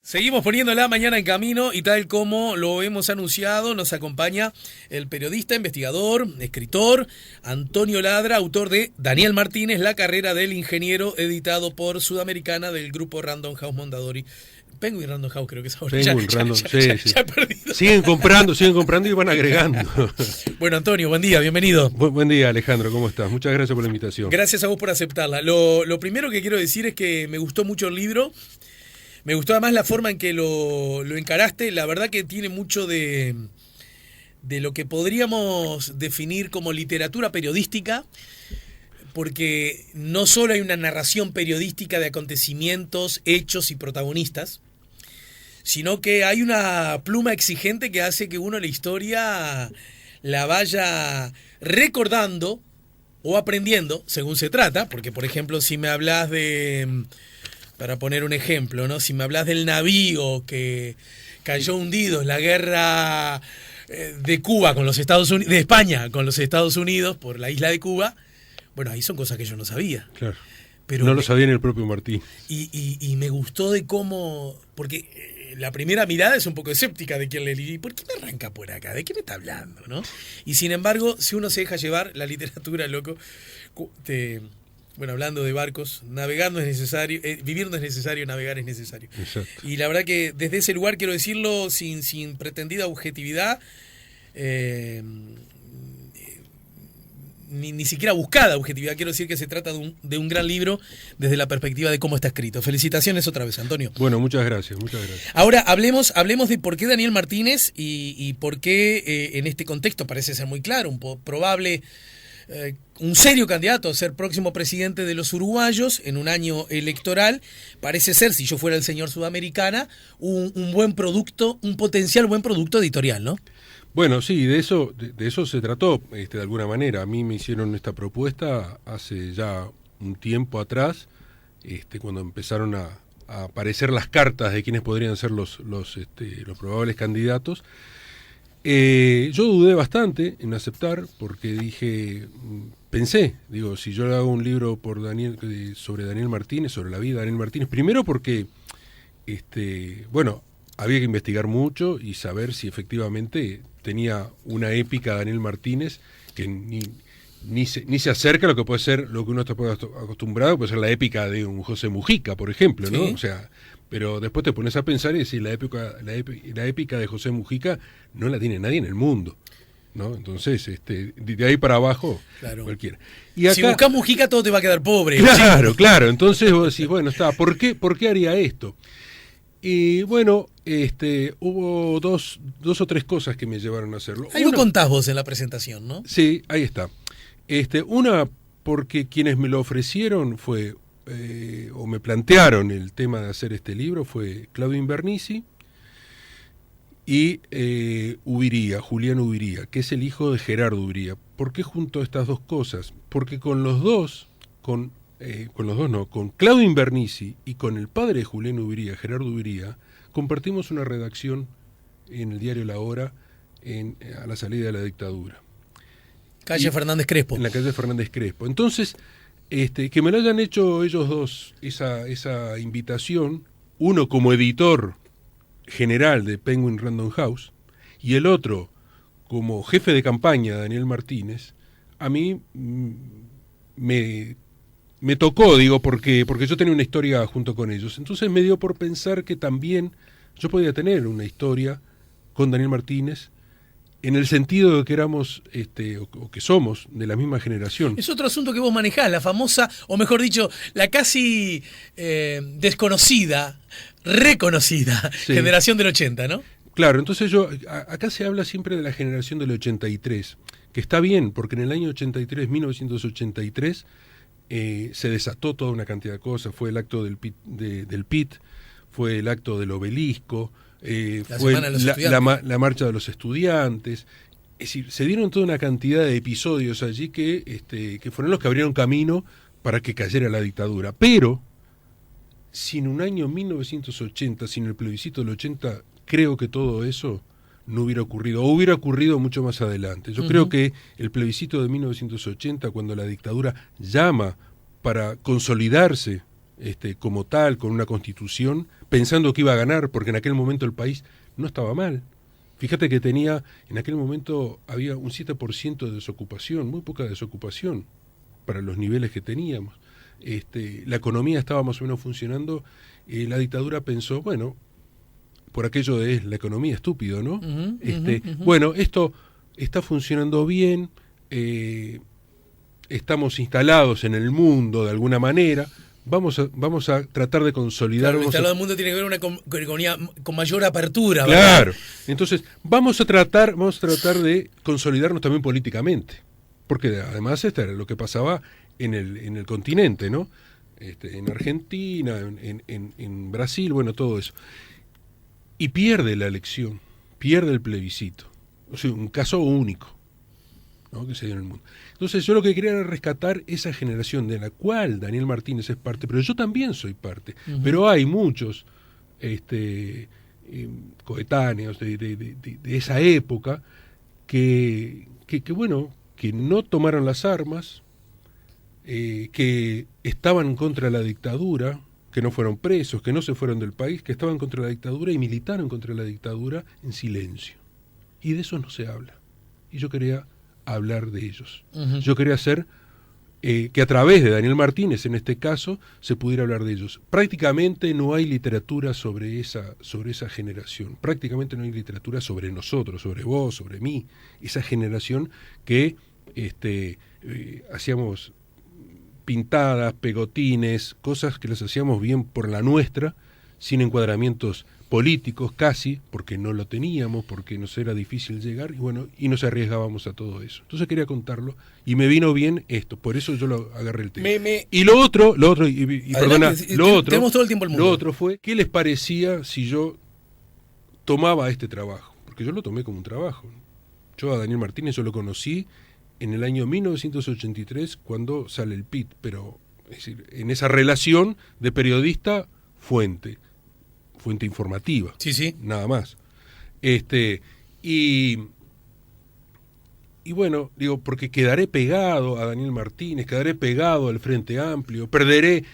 Seguimos poniendo la mañana en camino y tal como lo hemos anunciado, nos acompaña el periodista, investigador, escritor Antonio Ladra, autor de Daniel Martínez, La carrera del ingeniero, editado por Sudamericana del grupo Random House Mondadori. Penguin Random House creo que es ahora. Penguin Random, sí. Ya he perdido. Siguen comprando y van agregando. Bueno, Antonio, buen día, bienvenido. Buen día, Alejandro, ¿cómo estás? Muchas gracias por la invitación. Gracias a vos por aceptarla. Lo primero que quiero decir es que me gustó mucho el libro. Me gustó además la forma en que lo encaraste. La verdad que tiene mucho de lo que podríamos definir como literatura periodística, porque no solo hay una narración periodística de acontecimientos, hechos y protagonistas, sino que hay una pluma exigente que hace que uno la historia la vaya recordando o aprendiendo, según se trata, porque por ejemplo si me hablas de... Para poner un ejemplo, ¿no? Si me hablas del navío que cayó hundido en la guerra de Cuba con los Estados Unidos, de España con los Estados Unidos por la isla de Cuba, bueno, ahí son cosas que yo no sabía. Claro. Pero no lo sabía ni el propio Martín. Y me gustó de cómo, porque la primera mirada es un poco escéptica de quien le leí, ¿por qué me arranca por acá? ¿De qué me está hablando, no? Y sin embargo, si uno se deja llevar, la literatura, loco, bueno, hablando de barcos, navegar no es necesario, vivir no es necesario, navegar es necesario. Exacto. Y la verdad que desde ese lugar quiero decirlo sin pretendida objetividad, ni siquiera buscada objetividad. Quiero decir que se trata de un gran libro desde la perspectiva de cómo está escrito. Felicitaciones otra vez, Antonio. Bueno, muchas gracias. Ahora hablemos de por qué Daniel Martínez y por qué en este contexto parece ser muy claro, probable... un serio candidato a ser próximo presidente de los uruguayos en un año electoral. Parece ser, si yo fuera el señor Sudamericana, un buen producto, un potencial buen producto editorial, ¿no? Bueno, sí, de eso se trató de alguna manera. A mí me hicieron esta propuesta hace ya un tiempo atrás, cuando empezaron a aparecer las cartas de quiénes podrían ser los probables candidatos. Yo dudé bastante en aceptar porque pensé, si yo hago un libro sobre Daniel Martínez, sobre la vida de Daniel Martínez, primero porque, había que investigar mucho y saber si efectivamente tenía una épica Daniel Martínez que ni se acerca a lo que puede ser, lo que uno está acostumbrado, puede ser la épica de un José Mujica, por ejemplo, ¿no? Sí. O sea, pero después te pones a pensar y decir, la épica de José Mujica no la tiene nadie en el mundo, ¿no? Entonces, de ahí para abajo, claro, cualquiera. Y acá, si buscas Mujica todo te va a quedar pobre. Claro. Entonces vos decís, bueno, ¿por qué haría esto? Y bueno, hubo dos o tres cosas que me llevaron a hacerlo. Ahí lo contás vos en la presentación, ¿no? Sí, ahí está. Una, porque quienes me lo ofrecieron fue... o me plantearon el tema de hacer este libro fue Claudio Invernizzi y Julián Ubiría, que es el hijo de Gerardo Ubiría. ¿Por qué junto a estas dos cosas? Porque con Claudio Invernizzi y con el padre de Julián Ubiría, Gerardo Ubiría, compartimos una redacción en el diario La Hora a la salida de la dictadura. Calle Fernández Crespo. En la calle Fernández Crespo. Entonces, que me lo hayan hecho ellos dos, esa invitación, uno como editor general de Penguin Random House y el otro como jefe de campaña, Daniel Martínez, a mí me tocó, porque yo tenía una historia junto con ellos. Entonces me dio por pensar que también yo podía tener una historia con Daniel Martínez, en el sentido de que éramos, o que somos, de la misma generación. Es otro asunto que vos manejás, la famosa, o mejor dicho, la casi desconocida, reconocida, sí, generación del 80, ¿no? Claro, entonces acá se habla siempre de la generación del 83, que está bien, porque en el año 1983, se desató toda una cantidad de cosas. Fue el acto del PIT, fue el acto del obelisco, fue la marcha de los estudiantes. Es decir, se dieron toda una cantidad de episodios allí que fueron los que abrieron camino para que cayera la dictadura. Pero, sin un año 1980, sin el plebiscito del 80, creo que todo eso no hubiera ocurrido, o hubiera ocurrido mucho más adelante. Yo creo que el plebiscito de 1980, cuando la dictadura llama para consolidarse como tal, con una constitución, pensando que iba a ganar, porque en aquel momento el país no estaba mal. Fíjate que en aquel momento había un 7% de desocupación, muy poca desocupación para los niveles que teníamos. La economía estaba más o menos funcionando. La dictadura pensó, bueno, por aquello de la economía estúpido, ¿no? Bueno, esto está funcionando bien, estamos instalados en el mundo de alguna manera, vamos a tratar de consolidar. Claro, instalado el mundo tiene que ver una economía con mayor apertura, ¿verdad? Claro. Entonces, vamos a tratar de consolidarnos también políticamente, porque además esto era lo que pasaba en el continente, ¿no? En Argentina, en Brasil, bueno, todo eso. Y pierde la elección, pierde el plebiscito. O sea, un caso único, ¿no?, que se dio en el mundo. Entonces yo lo que quería era rescatar esa generación de la cual Daniel Martínez es parte, pero yo también soy parte. Pero hay muchos coetáneos de esa época que no tomaron las armas, que estaban contra la dictadura, que no fueron presos, que no se fueron del país, que estaban contra la dictadura y militaron contra la dictadura en silencio. Y de eso no se habla. Y yo quería hablar de ellos. Yo quería hacer que a través de Daniel Martínez, en este caso, se pudiera hablar de ellos. Prácticamente no hay literatura sobre esa generación. Prácticamente no hay literatura sobre nosotros, sobre vos, sobre mí. Esa generación que hacíamos pintadas, pegotines, cosas que las hacíamos bien por la nuestra, sin encuadramientos políticos casi, porque no lo teníamos, porque nos era difícil llegar, y nos arriesgábamos a todo eso. Entonces quería contarlo, y me vino bien esto, por eso yo lo agarré el tema. Y lo otro, tenemos todo el tiempo el mundo. Lo otro fue, ¿qué les parecía si yo tomaba este trabajo? Porque yo lo tomé como un trabajo. Yo a Daniel Martínez yo lo conocí en el año 1983, cuando sale el PIT, pero es decir, en esa relación de periodista-fuente informativa. Sí. Nada más. Y bueno, digo, porque quedaré pegado a Daniel Martínez, quedaré pegado al Frente Amplio, perderé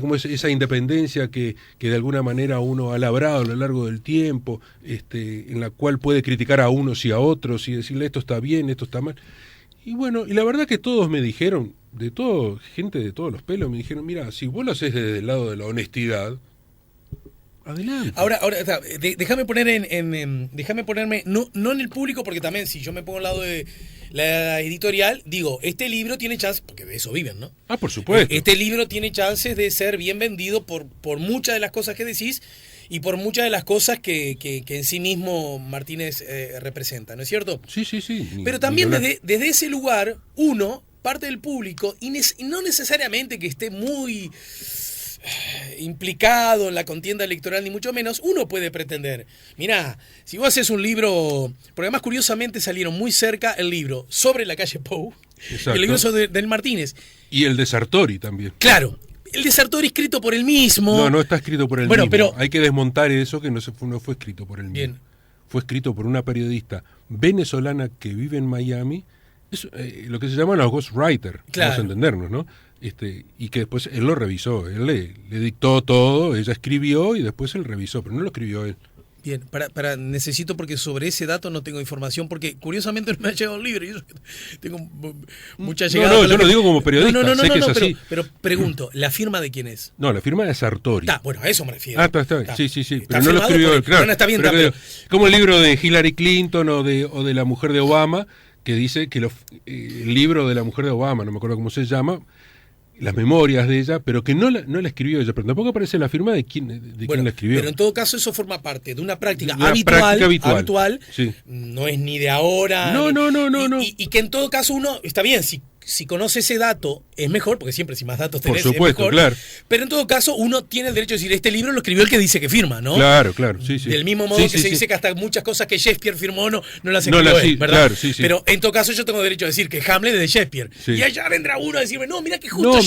como esa independencia que de alguna manera uno ha labrado a lo largo del tiempo, en la cual puede criticar a unos y a otros y decirle esto está bien, esto está mal. Y bueno, y la verdad que todos me dijeron, gente de todos los pelos, me dijeron, mira, si vos lo haces desde el lado de la honestidad, adelante. Ahora, déjame ponerme, no en el público, porque también si yo me pongo al lado de la editorial, digo, este libro tiene chance, porque de eso viven, ¿no? Ah, por supuesto. Este libro tiene chances de ser bien vendido por muchas de las cosas que decís y por muchas de las cosas que en sí mismo Martínez representa, ¿no es cierto? Sí. Pero también desde ese lugar, parte del público, y no necesariamente que esté muy implicado en la contienda electoral, ni mucho menos, uno puede pretender, mirá, si vos haces un libro, porque además curiosamente salieron muy cerca el libro sobre la calle Pou, y el libro sobre del Martínez. Y el de Sartori también. Claro, el de Sartori escrito por él mismo. No está escrito por él mismo. Pero hay que desmontar eso, que no fue escrito por él mismo. Bien. Fue escrito por una periodista venezolana que vive en Miami, es lo que se llama los ghostwriters, claro. Vamos a entendernos, ¿no? Y que después él lo revisó, él le dictó todo, ella escribió y después él revisó, pero no lo escribió él. Bien, necesito, porque sobre ese dato no tengo información, porque curiosamente no me ha llegado el libro y yo tengo mucha llegada. No, yo lo digo como periodista, sé que es así. Pero pregunto, ¿la firma de quién es? No, la firma de Sartori. Bueno, a eso me refiero. Está. Sí, pero no lo escribió él, claro. No, está bien, como el libro de Hillary Clinton o de la mujer de Obama, que dice que el libro de la mujer de Obama, no me acuerdo cómo se llama, las memorias de ella, pero que no la escribió ella, pero tampoco aparece la firma de quién la escribió. Pero en todo caso eso forma parte de una práctica habitual. Sí. No es ni de ahora. No. Y que en todo caso uno, está bien, si conoce ese dato, es mejor, porque siempre si más datos tenés, por supuesto, es mejor. Claro. Pero en todo caso, uno tiene el derecho de decir, este libro lo escribió el que dice que firma, ¿no? Claro, sí. Del mismo modo se dice que hasta muchas cosas que Shakespeare firmó no las escribió él, ¿verdad? Claro, sí. Pero en todo caso yo tengo derecho a decir que Hamlet es de Shakespeare. Sí. Y allá vendrá uno a decirme, mirá que justo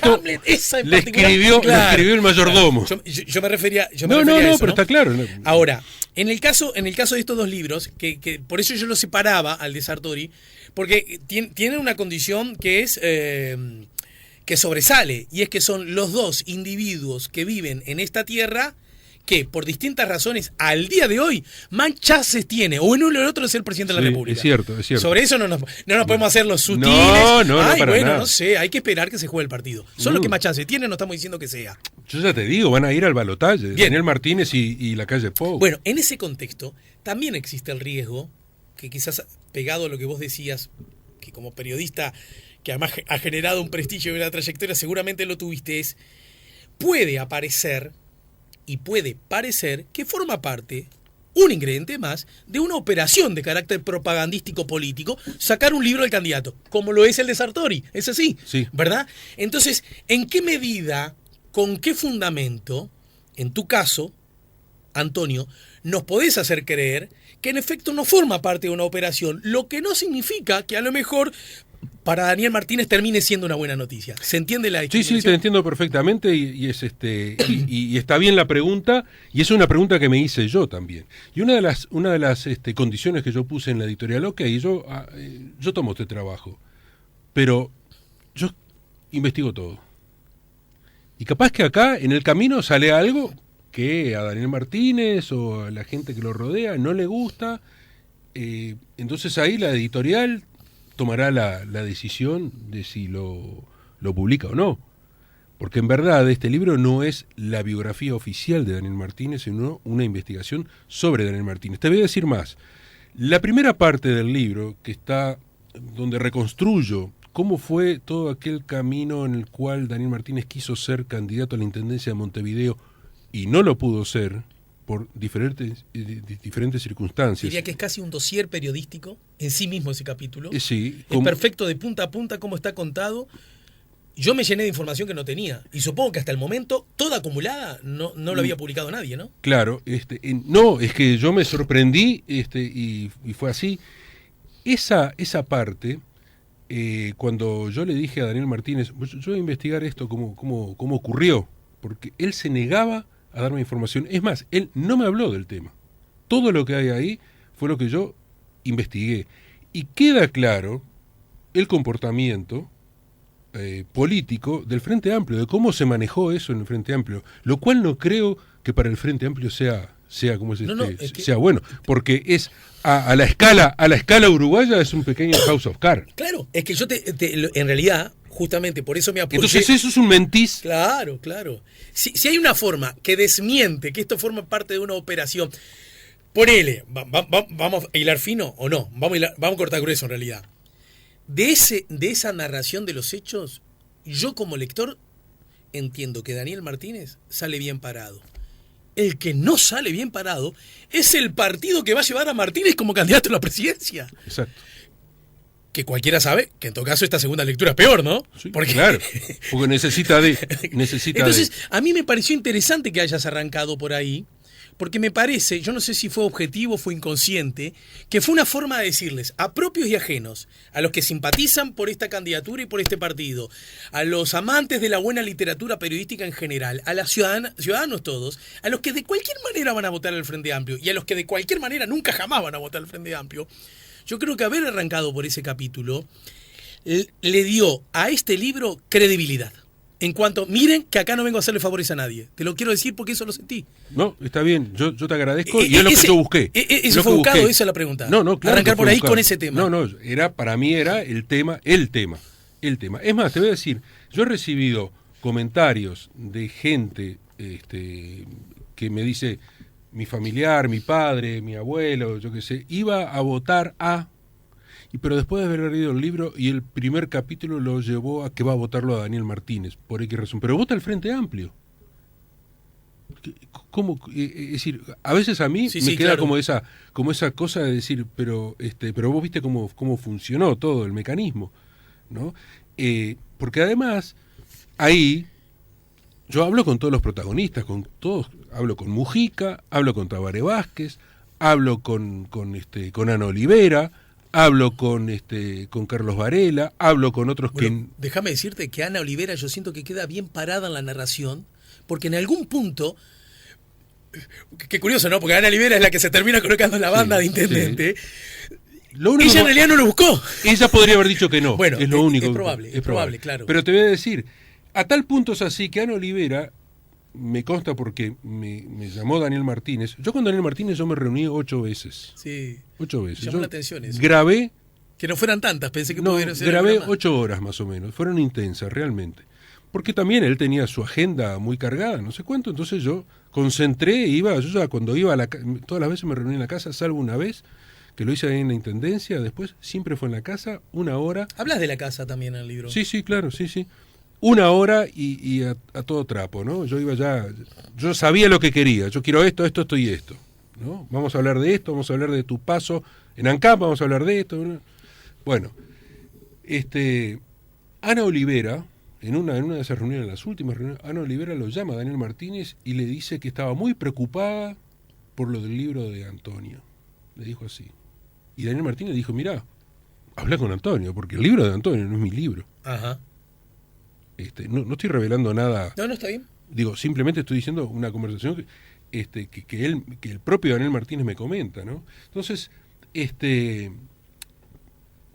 Hamlet, esa en le escribió el mayordomo. Yo me refería a eso, pero está claro. Ahora, en el caso de estos dos libros, que por eso yo los separaba al de Sartori, porque tienen una condición que es que sobresale, y es que son los dos individuos que viven en esta tierra que por distintas razones al día de hoy más chances tiene, o en uno o el otro, es el presidente de la República. Es cierto, es cierto. Sobre eso no nos podemos hacer los sutiles. No, Ay, para bueno, nada. no sé, hay que esperar que se juegue el partido. Son los que más chances tienen, no estamos diciendo que sea. Yo ya te digo, van a ir al balotaje, Bien. Daniel Martínez y la calle Pou. Bueno, en ese contexto también existe el riesgo, que quizás pegado a lo que vos decías, que como periodista, que además ha generado un prestigio y una trayectoria, seguramente lo tuviste, es, puede aparecer y puede parecer que forma parte, un ingrediente más, de una operación de carácter propagandístico político, sacar un libro del candidato, como lo es el de Sartori, es así, Sí. ¿verdad? Entonces, ¿en qué medida, con qué fundamento, en tu caso, Antonio, nos podés hacer creer que en efecto no forma parte de una operación, lo que no significa que a lo mejor para Daniel Martínez termine siendo una buena noticia? ¿Se entiende la Sí, distinción? sí, te entiendo perfectamente y es y está bien la pregunta, y es una pregunta que me hice yo también. Y una de las condiciones que yo puse en la editorial, ok, yo tomo este trabajo, pero yo investigo todo. Y capaz que acá en el camino sale algo que a Daniel Martínez o a la gente que lo rodea no le gusta, entonces ahí la editorial tomará la decisión de si lo publica o no. Porque en verdad este libro no es la biografía oficial de Daniel Martínez, sino una investigación sobre Daniel Martínez. Te voy a decir más. La primera parte del libro, que está donde reconstruyo cómo fue todo aquel camino en el cual Daniel Martínez quiso ser candidato a la Intendencia de Montevideo y no lo pudo ser por diferentes circunstancias. Diría que es casi un dossier periodístico en sí mismo ese capítulo. Sí, Es perfecto de punta a punta cómo está contado. Yo me llené de información que no tenía. Y supongo que hasta el momento, toda acumulada, no lo había publicado nadie, ¿no? Claro, no, es que yo me sorprendí y fue así. Esa parte, cuando yo le dije a Daniel Martínez, pues yo voy a investigar esto, cómo ocurrió, porque él se negaba a darme información. Es más, él no me habló del tema. Todo lo que hay ahí fue lo que yo investigué. Y queda claro el comportamiento político del Frente Amplio, de cómo se manejó eso en el Frente Amplio, lo cual no creo que para el Frente Amplio sea como sea bueno, porque es a la escala uruguaya es un pequeño House of Cards. Claro, es que yo en realidad, justamente por eso me apoyé. Entonces eso es un mentís. Claro. Si hay una forma que desmiente que esto forma parte de una operación, ponele, vamos a hilar fino o no, vamos a cortar grueso en realidad. De esa narración de los hechos, yo como lector entiendo que Daniel Martínez sale bien parado. El que no sale bien parado es el partido que va a llevar a Martínez como candidato a la presidencia. Exacto. Que cualquiera sabe que en todo caso esta segunda lectura es peor, ¿no? Sí, claro, porque necesita Entonces, a mí me pareció interesante que hayas arrancado por ahí, porque me parece, yo no sé si fue objetivo o fue inconsciente, que fue una forma de decirles a propios y ajenos, a los que simpatizan por esta candidatura y por este partido, a los amantes de la buena literatura periodística en general, a los ciudadanos todos, a los que de cualquier manera van a votar al Frente Amplio y a los que de cualquier manera nunca jamás van a votar al Frente Amplio. Yo creo que haber arrancado por ese capítulo le dio a este libro credibilidad. En cuanto, miren que acá no vengo a hacerle favores a nadie. Te lo quiero decir porque eso lo sentí. No, está bien, yo te agradezco y es lo que yo busqué. ¿Eso fue buscado? Esa es la pregunta. No, claro. Arrancar por ahí con ese tema. No, para mí era el tema. Es más, te voy a decir, yo he recibido comentarios de gente que me dice, mi familiar, mi padre, mi abuelo, yo qué sé, iba a votar pero después de haber leído el libro y el primer capítulo lo llevó a que va a votarlo a Daniel Martínez, por X razón. Pero vota el Frente Amplio. ¿Cómo? Es decir, a veces a mí me queda claro. como esa cosa de decir, pero vos viste cómo funcionó todo el mecanismo, ¿no? Porque además, ahí yo hablo con todos los protagonistas, hablo con Mujica, hablo con Tabaré Vázquez, hablo con Ana Olivera, hablo con Carlos Varela, hablo con otros Déjame decirte que Ana Olivera yo siento que queda bien parada en la narración, porque en algún punto, qué curioso, ¿no? Porque Ana Olivera es la que se termina colocando en la banda de intendente. Sí. Lo único Ella en realidad no lo buscó. Ella podría haber dicho que no. Bueno, es lo único. Es probable, claro. Pero te voy a decir, a tal punto es así que Ana Olivera, me consta porque me llamó Daniel Martínez. Yo con Daniel Martínez yo me reuní 8 veces. Sí. 8 veces. Llamó la atención eso. Grabé. Que no fueran tantas, pensé que No, pudieran ser. grabé 8 horas más o menos. Fueron intensas, realmente. Porque también él tenía su agenda muy cargada, no sé cuánto. Entonces yo concentré, yo ya cuando iba todas las veces me reuní en la casa, salvo una vez, que lo hice ahí en la intendencia, después siempre fue en la casa, 1 hora. Hablas de la casa también en el libro. Sí, claro, sí. 1 hora y a todo trapo, ¿no? Yo sabía lo que quería, yo quiero esto y esto, ¿no? Vamos a hablar de esto, vamos a hablar de tu paso en ANCAP, vamos a hablar de esto, ¿no? Bueno, Ana Olivera, en una de esas reuniones, en las últimas reuniones, Ana Olivera lo llama a Daniel Martínez y le dice que estaba muy preocupada por lo del libro de Antonio. Le dijo así. Y Daniel Martínez dijo, mirá, habla con Antonio, porque el libro de Antonio no es mi libro. Ajá. No estoy revelando nada. No, está bien. Digo, simplemente estoy diciendo una conversación que el propio Daniel Martínez me comenta, ¿no? Entonces,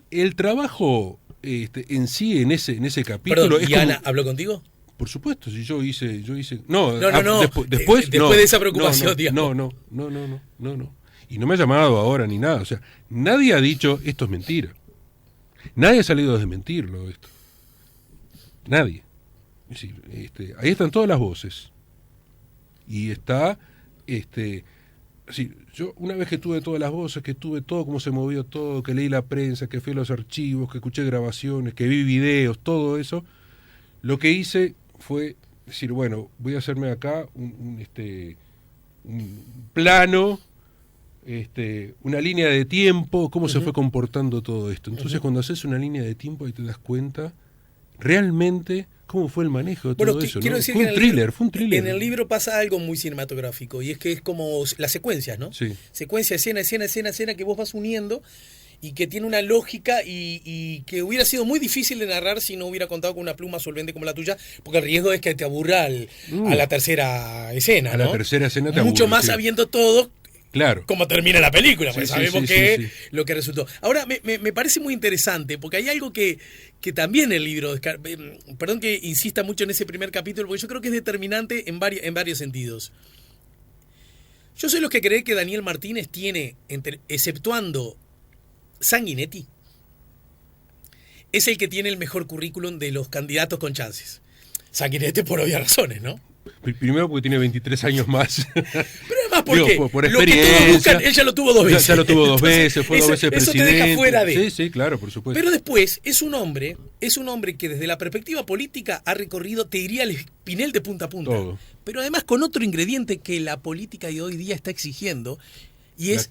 el trabajo en sí, en ese capítulo... Perdón, ¿y Ana habló contigo? Por supuesto, si yo hice... No. Después de esa preocupación, no. Y no me ha llamado ahora ni nada. O sea, nadie ha dicho esto es mentira. Nadie ha salido a desmentirlo esto. Nadie. Es decir, ahí están todas las voces. Y está... yo una vez que tuve todas las voces, que tuve todo, cómo se movió todo, que leí la prensa, que fui a los archivos, que escuché grabaciones, que vi videos, todo eso, lo que hice fue decir, bueno, voy a hacerme acá un plano, una línea de tiempo, cómo se fue comportando todo esto. Entonces cuando haces una línea de tiempo ahí te das cuenta realmente cómo fue el manejo de todo eso, ¿no? Fue un thriller. En el libro pasa algo muy cinematográfico y es que es como las secuencias, ¿no? Sí. Secuencia, escena que vos vas uniendo y que tiene una lógica y que hubiera sido muy difícil de narrar si no hubiera contado con una pluma solvente como la tuya, porque el riesgo es que te aburra a la tercera escena, ¿no? A la tercera escena te aburre. Mucho más sabiendo todo. Claro. Cómo termina la película, porque sabemos sí. lo que resultó. Ahora, me parece muy interesante, porque hay algo que también el libro, perdón que insista mucho en ese primer capítulo, porque yo creo que es determinante en varios sentidos. Yo soy los que cree que Daniel Martínez tiene, exceptuando Sanguinetti, es el que tiene el mejor currículum de los candidatos con chances. Sanguinetti por obvias razones, ¿no? Primero porque tiene 23 años más. Pero además porque por lo que experiencia, todos buscan, él ya lo tuvo 2 veces. Ya lo tuvo 2 veces, fue 2 veces presidente. Eso te deja fuera de. Sí, claro, por supuesto. Pero después es un hombre que desde la perspectiva política ha recorrido, te diría, el espinel de punta a punta. Todo. Pero además con otro ingrediente que la política de hoy día está exigiendo, y es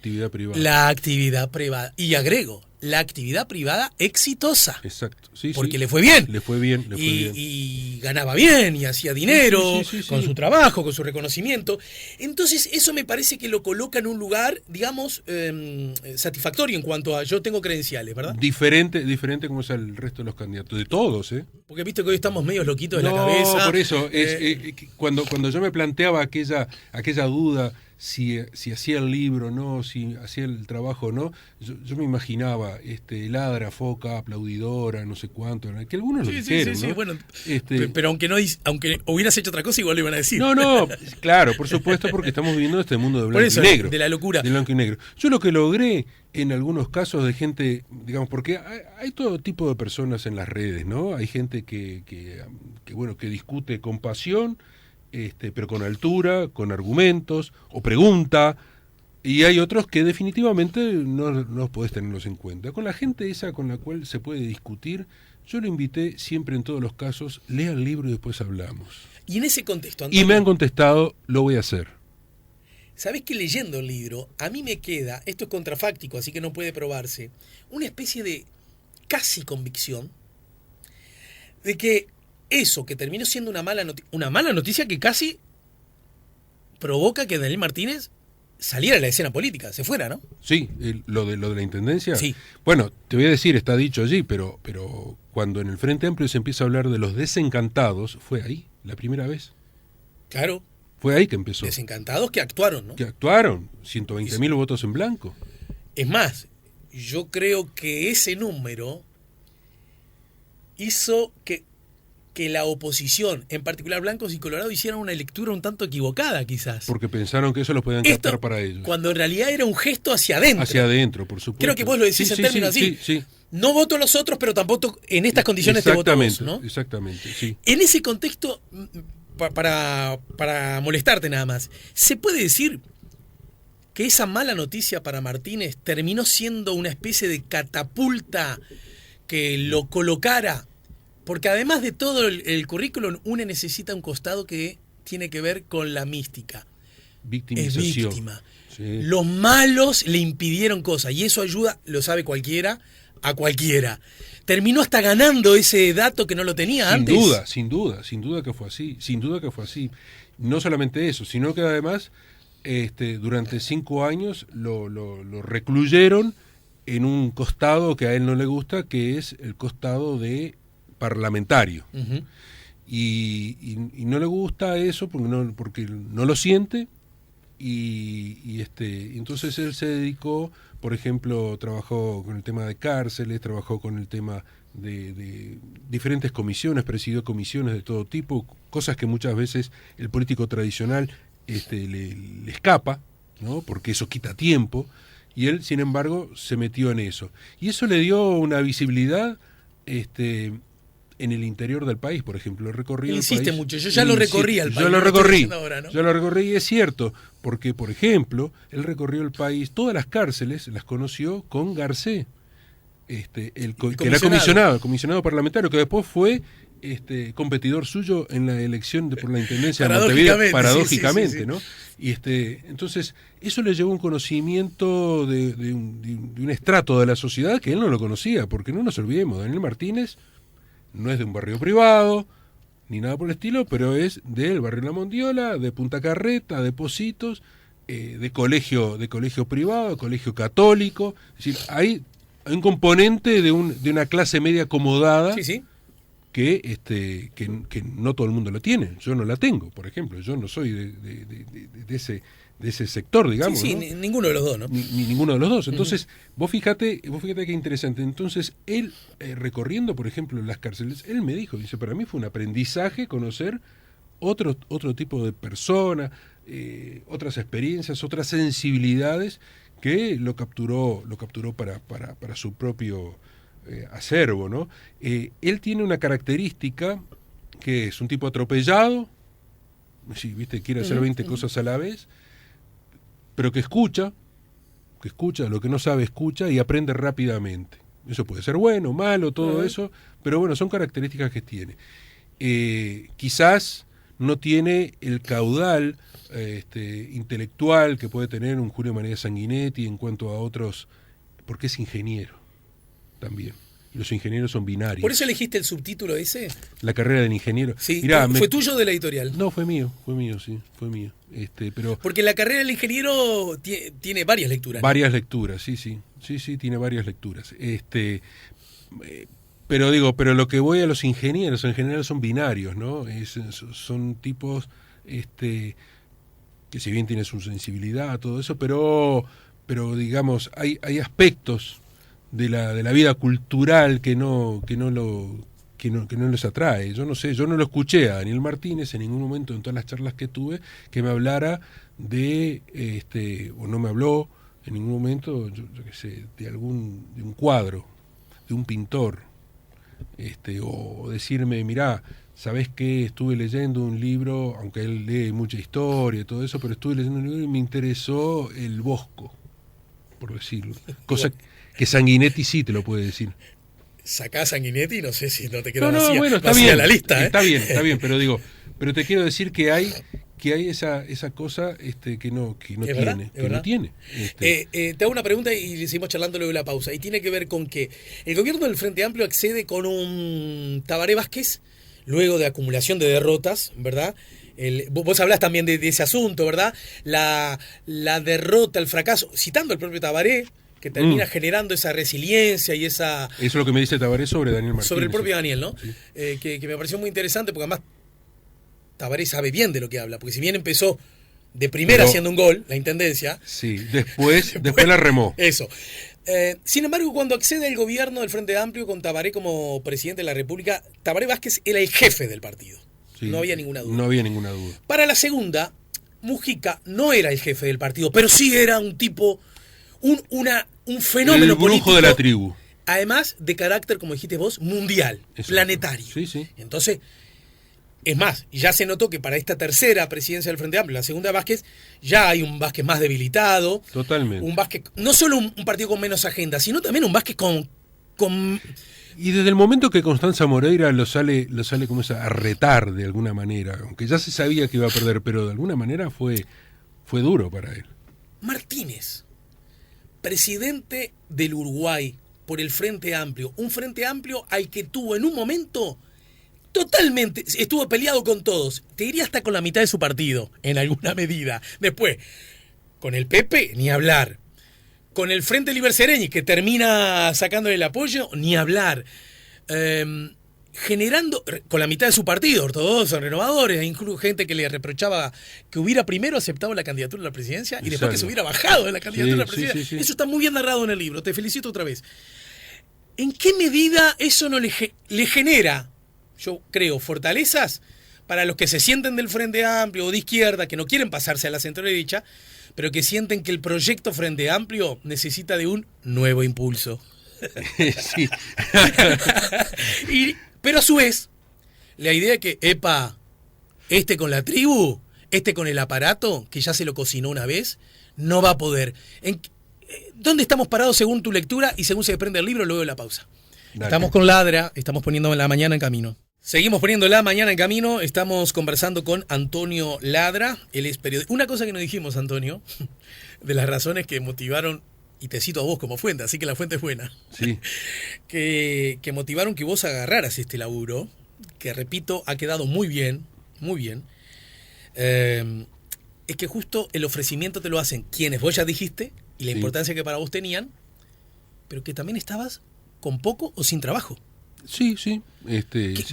la actividad privada. Y agrego, la actividad privada exitosa. Exacto. Sí, porque le fue bien. Le fue bien. Y ganaba bien, y hacía dinero con su trabajo, con su reconocimiento. Entonces, eso me parece que lo coloca en un lugar, digamos, satisfactorio en cuanto a yo tengo credenciales, ¿verdad? Diferente como es el resto de los candidatos, de todos, ¿eh? Porque viste que hoy estamos medio loquitos de la cabeza. No, por eso, cuando yo me planteaba aquella duda, si hacía el libro, no, si hacía el trabajo, no, yo me imaginaba ladra, foca, aplaudidora, no sé cuánto, que algunos lo dijeron, ¿no? Sí, bueno, pero aunque hubieras hecho otra cosa, igual lo iban a decir. No, claro, por supuesto, porque estamos viviendo este mundo de blanco y negro. De la locura. De blanco y negro. Yo lo que logré en algunos casos de gente, digamos, porque hay todo tipo de personas en las redes, ¿no? Hay gente que discute con pasión, pero con altura, con argumentos, o pregunta, y hay otros que definitivamente no podés tenerlos en cuenta. Con la gente esa con la cual se puede discutir, yo lo invité siempre en todos los casos, lea el libro y después hablamos. Y en ese contexto, Antonio, y me han contestado, lo voy a hacer. ¿Sabés que leyendo el libro, a mí me queda, esto es contrafáctico, así que no puede probarse, una especie de casi convicción de que eso que terminó siendo una mala noticia que casi provoca que Daniel Martínez saliera de la escena política, se fuera, ¿no? Sí, lo de la intendencia. Sí. Bueno, te voy a decir, está dicho allí, pero cuando en el Frente Amplio se empieza a hablar de los desencantados, fue ahí, la primera vez. Claro. Fue ahí que empezó. Desencantados que actuaron, ¿no? Que actuaron, 120.000 votos en blanco. Es más, yo creo que ese número hizo que la oposición, en particular blancos y colorados, hicieran una lectura un tanto equivocada, quizás. Porque pensaron que eso lo podían captar para ellos. Cuando en realidad era un gesto hacia adentro. Hacia adentro, por supuesto. Creo que vos lo decís en términos así. Sí. No voto a los otros, pero tampoco en estas condiciones te voto a vos, ¿no? Exactamente, sí. En ese contexto, para molestarte nada más, ¿se puede decir que esa mala noticia para Martínez terminó siendo una especie de catapulta que lo colocara? Porque además de todo el currículum, uno necesita un costado que tiene que ver con la mística. Victimización. Es víctima. Sí. Los malos le impidieron cosas y eso ayuda, lo sabe cualquiera, a cualquiera. Terminó hasta ganando ese dato que no lo tenía antes. Sin duda que fue así. No solamente eso, sino que además durante 5 años lo recluyeron en un costado que a él no le gusta, que es el costado de parlamentario. Uh-huh. Y no le gusta eso porque no lo siente. Entonces él se dedicó, por ejemplo, trabajó con el tema de cárceles, trabajó con el tema de diferentes comisiones, presidió comisiones de todo tipo, cosas que muchas veces el político tradicional le escapa, ¿no? Porque eso quita tiempo, y él, sin embargo, se metió en eso. Y eso le dio una visibilidad en el interior del país, por ejemplo, recorrió el país. Insiste mucho, yo ya lo recorrí al país. Yo lo recorrí y es cierto, porque, por ejemplo, él recorrió el país, todas las cárceles las conoció con Garcé, que era comisionado parlamentario, que después fue competidor suyo en la elección por la Intendencia de Montevideo, paradójicamente, sí. ¿no? Y entonces, eso le llevó un conocimiento de un estrato de la sociedad que él no lo conocía, porque no nos olvidemos, Daniel Martínez no es de un barrio privado, ni nada por el estilo, pero es del barrio La Mondiola, de Punta Carreta, de Pocitos, de colegio privado, de colegio católico. Es decir, hay un componente de una clase media acomodada sí. que no todo el mundo la tiene. Yo no la tengo, por ejemplo. Yo no soy de ese sector, digamos. Sí, ¿no? Ninguno de los dos, ¿no? Ni ninguno de los dos. Entonces, vos fíjate qué interesante. Entonces, él, recorriendo, por ejemplo, las cárceles, él me dijo, dice, para mí fue un aprendizaje conocer otro tipo de persona, otras experiencias, otras sensibilidades que lo capturó para su propio acervo, ¿no? Él tiene una característica que es un tipo atropellado, sí, ¿viste? Quiere hacer 20 cosas a la vez, pero que escucha, lo que no sabe escucha y aprende rápidamente. Eso puede ser bueno, malo, todo eso, pero bueno, son características que tiene. Quizás no tiene el caudal intelectual que puede tener un Julio María Sanguinetti en cuanto a otros, porque es ingeniero también. Y los ingenieros son binarios. ¿Por eso elegiste el subtítulo ese? La carrera del ingeniero. Sí. Mirá, ¿Fue tuyo o de la editorial? No, fue mío, sí, fue mío. Pero porque la carrera del ingeniero tiene varias lecturas. Varias lecturas, sí, tiene varias lecturas. Pero lo que voy a los ingenieros en general son binarios, ¿no? Son tipos que si bien tienen su sensibilidad, todo eso, pero digamos, hay aspectos de la vida cultural que no les atrae. Yo no sé, yo no lo escuché a Daniel Martínez en ningún momento en todas las charlas que tuve que me hablara o no me habló en ningún momento, yo qué sé, de un cuadro, de un pintor, o decirme, mirá, ¿sabés qué? Estuve leyendo un libro, aunque él lee mucha historia y todo eso, pero estuve leyendo un libro y me interesó el Bosco, por decirlo. Cosa que Sanguinetti sí te lo puede decir. Sacá a Sanguinetti, no sé si no te queda bueno, está bien, la lista. Está bien, pero te quiero decir que hay esa cosa que no tiene. Te hago una pregunta y le seguimos charlando luego de la pausa. Y tiene que ver con que el gobierno del Frente Amplio accede con un Tabaré Vázquez, luego de acumulación de derrotas, ¿verdad? Vos hablás también de ese asunto, ¿verdad? La derrota, el fracaso, citando al propio Tabaré, que termina generando esa resiliencia y esa... Eso es lo que me dice Tabaré sobre Daniel Martínez. Sobre el propio Daniel, ¿no? Sí. Que me pareció muy interesante porque además Tabaré sabe bien de lo que habla, porque si bien empezó de primera Pero- haciendo un gol, la intendencia. Sí, después la remó. Eso. Sin embargo, cuando accede al gobierno del Frente Amplio con Tabaré como presidente de la República, Tabaré Vázquez era el jefe del partido. Sí, No había ninguna duda. No había ninguna duda. Para la segunda, Mujica no era el jefe del partido, pero sí era un tipo, un fenómeno El brujo político, de la tribu. además de carácter, como dijiste vos, mundial, Exacto. planetario. Sí, sí. Entonces, es más, ya se notó que para esta tercera presidencia del Frente Amplio, la segunda de Vázquez, ya hay un Vázquez más debilitado. Totalmente. Un Vázquez, no solo un partido con menos agenda, sino también un Vázquez con Y desde el momento que Constanza Moreira lo sale como a retar de alguna manera, aunque ya se sabía que iba a perder, pero de alguna manera fue duro para él. Martínez, presidente del Uruguay por el Frente Amplio, un Frente Amplio al que tuvo en un momento totalmente, estuvo peleado con todos, te diría hasta con la mitad de su partido, en alguna medida. Después, con el PP, ni hablar. Con el Frente Liber Sereñi, que termina sacándole el apoyo, ni hablar. Generando, con la mitad de su partido, ortodoxos, renovadores, incluso gente que le reprochaba que hubiera primero aceptado la candidatura a la presidencia y después que se hubiera bajado de la candidatura a la presidencia. Sí. Eso está muy bien narrado en el libro, te felicito otra vez. ¿En qué medida eso no le genera, yo creo, fortalezas para los que se sienten del Frente Amplio o de izquierda, que no quieren pasarse a la centro-derecha, pero que sienten que el proyecto Frente Amplio necesita de un nuevo impulso? Sí. Pero a su vez, la idea de que, este con la tribu, este con el aparato, que ya se lo cocinó una vez, no va a poder. ¿Dónde estamos parados según tu lectura y según se desprende el libro luego de la pausa? Dale. Estamos con Ladra, estamos poniendo la mañana en camino. Seguimos poniendo la mañana en camino, estamos conversando con Antonio Ladra, él es periodista. Una cosa que no dijimos, Antonio, de las razones que motivaron, y te cito a vos como fuente, así que la fuente es buena, Sí. que motivaron que vos agarraras este laburo, que repito, ha quedado muy bien, es que justo el ofrecimiento te lo hacen quienes vos ya dijiste, y la Sí. importancia que para vos tenían, pero que también estabas con poco o sin trabajo. Sí. Sí,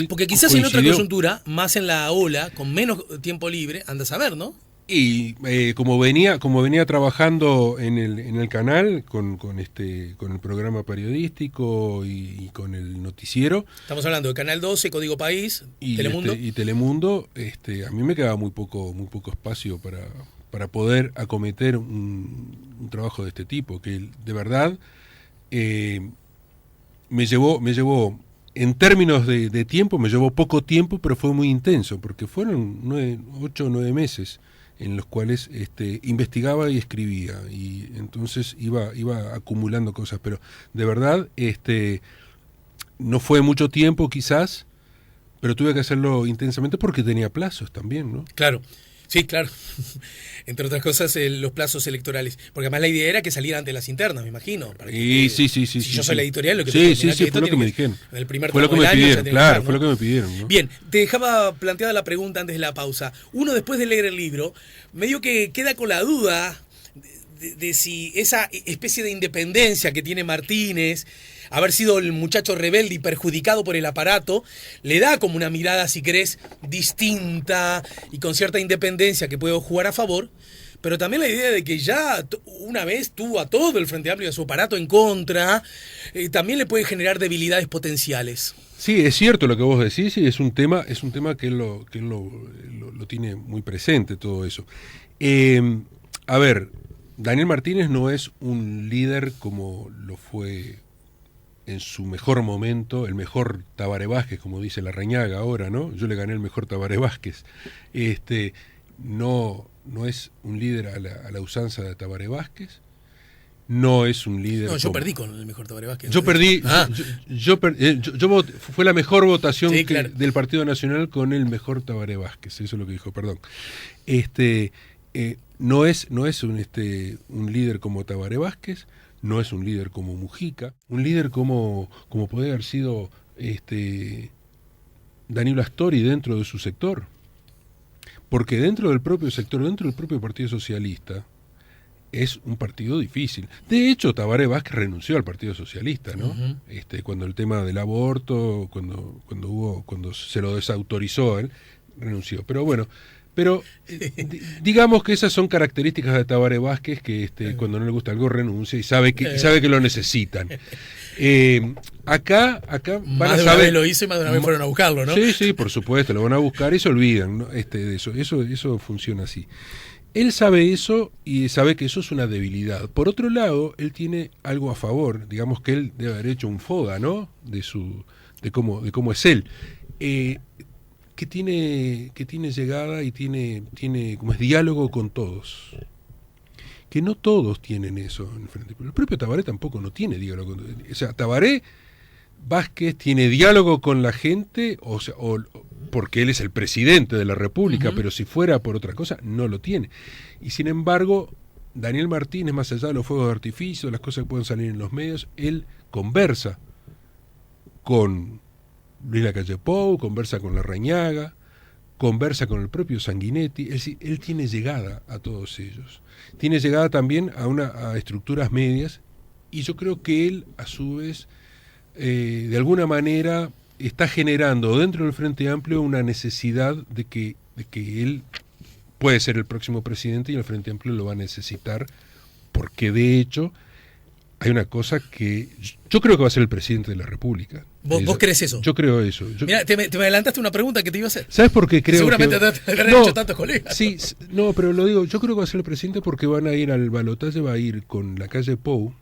Porque quizás en otra coincidió. coyuntura, más en la ola, con menos tiempo libre, andas a ver, ¿no? Y como venía trabajando en el canal con el programa periodístico y con el noticiero Estamos hablando de Canal 12, Código País, y Telemundo. y Telemundo, a mí me quedaba muy poco espacio para poder acometer un trabajo de este tipo, que de verdad me llevó en términos de tiempo, me llevó poco tiempo, pero fue muy intenso, porque fueron 8 o 9 meses en los cuales investigaba y escribía, y entonces iba acumulando cosas, pero de verdad no fue mucho tiempo quizás, pero tuve que hacerlo intensamente porque tenía plazos también, ¿no? Claro, sí, claro. Entre otras cosas, los plazos electorales. Porque además la idea era que saliera ante las internas, me imagino. Para que, Sí. Si yo soy la editorial, lo que Sí, tengo fue lo que me dijeron. En el primer Fue lo que tramo me del año ya pidieron, tiene que claro, estar, ¿no? fue lo que me pidieron, ¿no? Bien, te dejaba planteada la pregunta antes de la pausa. Uno, después de leer el libro, medio que queda con la duda de si esa especie de independencia que tiene Martínez, haber sido el muchacho rebelde y perjudicado por el aparato, le da como una mirada, si querés, distinta y con cierta independencia que puede jugar a favor, pero también la idea de que ya una vez tuvo a todo el Frente Amplio y a su aparato en contra, también le puede generar debilidades potenciales. Sí, es cierto lo que vos decís, y es un tema que él lo tiene muy presente, todo eso. A ver, Daniel Martínez no es un líder como lo fue en su mejor momento, el mejor Tabaré Vázquez, como dice la Reñaga ahora, ¿no? Yo le gané el mejor Tabaré Vázquez. No es un líder a la usanza de Tabaré Vázquez, no es un líder... No, yo perdí con el mejor Tabaré Vázquez. Yo perdí, fue la mejor votación Sí, claro. del Partido Nacional con el mejor Tabaré Vázquez, eso es lo que dijo, perdón. No es un líder como Tabaré Vázquez, no es un líder como Mujica, un líder como puede haber sido Danilo Astori dentro de su sector. Porque dentro del propio sector, dentro del propio Partido Socialista, es un partido difícil. De hecho, Tabaré Vázquez renunció al Partido Socialista, ¿no? Uh-huh. Cuando el tema del aborto, cuando se lo desautorizó, él renunció. Pero bueno, Pero digamos que esas son características de Tabaré Vázquez, que cuando no le gusta algo renuncia y sabe que lo necesitan. Acá van más a de saber, una vez lo hizo y más de una vez fueron a buscarlo, ¿no? Sí, por supuesto, lo van a buscar y se olvidan, ¿no? De eso funciona así. Él sabe eso y sabe que eso es una debilidad. Por otro lado, él tiene algo a favor, digamos que él debe haber hecho un FODA, ¿no? De cómo es él. Que tiene llegada y tiene como es diálogo con todos. Que no todos tienen eso en el frente. Pero el propio Tabaré tampoco no tiene diálogo. O sea, Tabaré Vázquez tiene diálogo con la gente, o porque él es el presidente de la República, pero si fuera por otra cosa, no lo tiene. Y sin embargo, Daniel Martínez, más allá de los fuegos de artificio, las cosas que pueden salir en los medios, él conversa con Luis Lacalle Pou, conversa con Larrañaga, conversa con el propio Sanguinetti, es decir, él tiene llegada a todos ellos. Tiene llegada también a estructuras medias, y yo creo que él, a su vez, de alguna manera está generando dentro del Frente Amplio una necesidad de que él puede ser el próximo presidente y el Frente Amplio lo va a necesitar, porque de hecho hay una cosa que yo creo que va a ser el presidente de la República. ¿Vos crees eso? Yo creo eso. Mira, te me adelantaste una pregunta que te iba a hacer. ¿Sabes por qué creo? Seguramente te habrán hecho tantos colegas. Sí, no, pero lo digo, yo creo que va a ser el presidente porque van a ir al balotaje, va a ir con Lacalle Pou,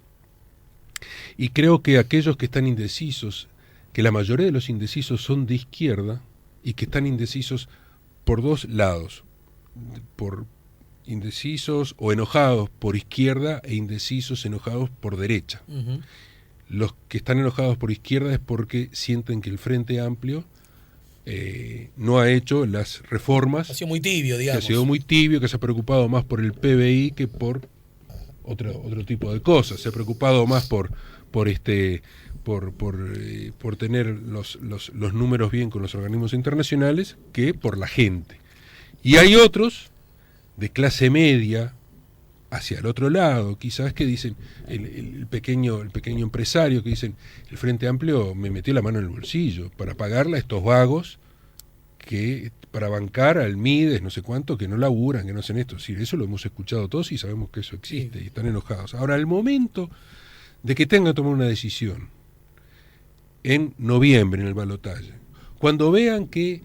y creo que aquellos que están indecisos, que la mayoría de los indecisos son de izquierda, y que están indecisos por dos lados, por indecisos o enojados por izquierda e indecisos enojados por derecha. Los que están enojados por izquierda es porque sienten que el Frente Amplio no ha hecho las reformas. Ha sido muy tibio, digamos. Que ha sido muy tibio, que se ha preocupado más por el PBI que por otro tipo de cosas. Se ha preocupado más por tener los números bien con los organismos internacionales que por la gente. Y hay otros de clase media hacia el otro lado, quizás, que dicen el pequeño empresario, que dicen el Frente Amplio me metió la mano en el bolsillo para pagarle a estos vagos, que para bancar al Mides, no sé cuánto, que no laburan, que no hacen esto. Sí, eso lo hemos escuchado todos y sabemos que eso existe, y están enojados. Ahora, al momento de que tengan que tomar una decisión en noviembre en el balotaje, cuando vean que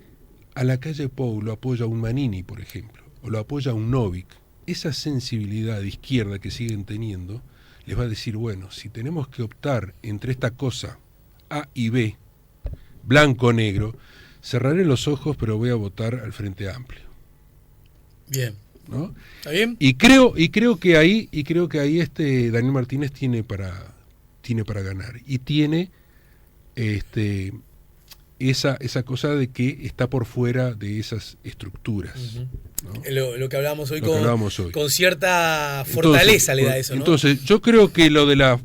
a Lacalle Pou lo apoya un Manini, por ejemplo, o lo apoya un Novik, esa sensibilidad de izquierda que siguen teniendo les va a decir, bueno, si tenemos que optar entre esta cosa A y B, blanco o negro, cerraré los ojos, pero voy a votar al Frente Amplio. Bien. ¿No? ¿Está bien? Y creo que ahí Daniel Martínez tiene para ganar, y tiene esa cosa de que está por fuera de esas estructuras. ¿No? Lo que hablábamos hoy, con cierta fortaleza le da eso, ¿no? Entonces, yo creo que lo de la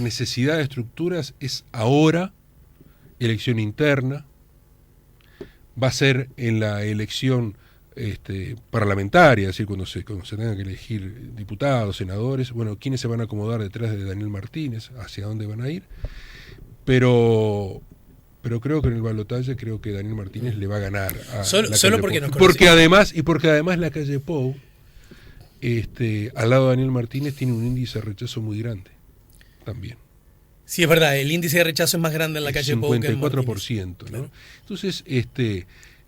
necesidad de estructuras es ahora, elección interna, va a ser en la elección parlamentaria, es decir, cuando se tengan que elegir diputados, senadores, bueno, quiénes se van a acomodar detrás de Daniel Martínez, hacia dónde van a ir, pero creo que en el balotaje creo que Daniel Martínez le va a ganar a solo porque Pou. nos Porque además Lacalle Pou, al lado de Daniel Martínez, tiene un índice de rechazo muy grande también. Sí, es verdad, el índice de rechazo es más grande en Lacalle Pou que en 54%, ¿no? Claro. Entonces,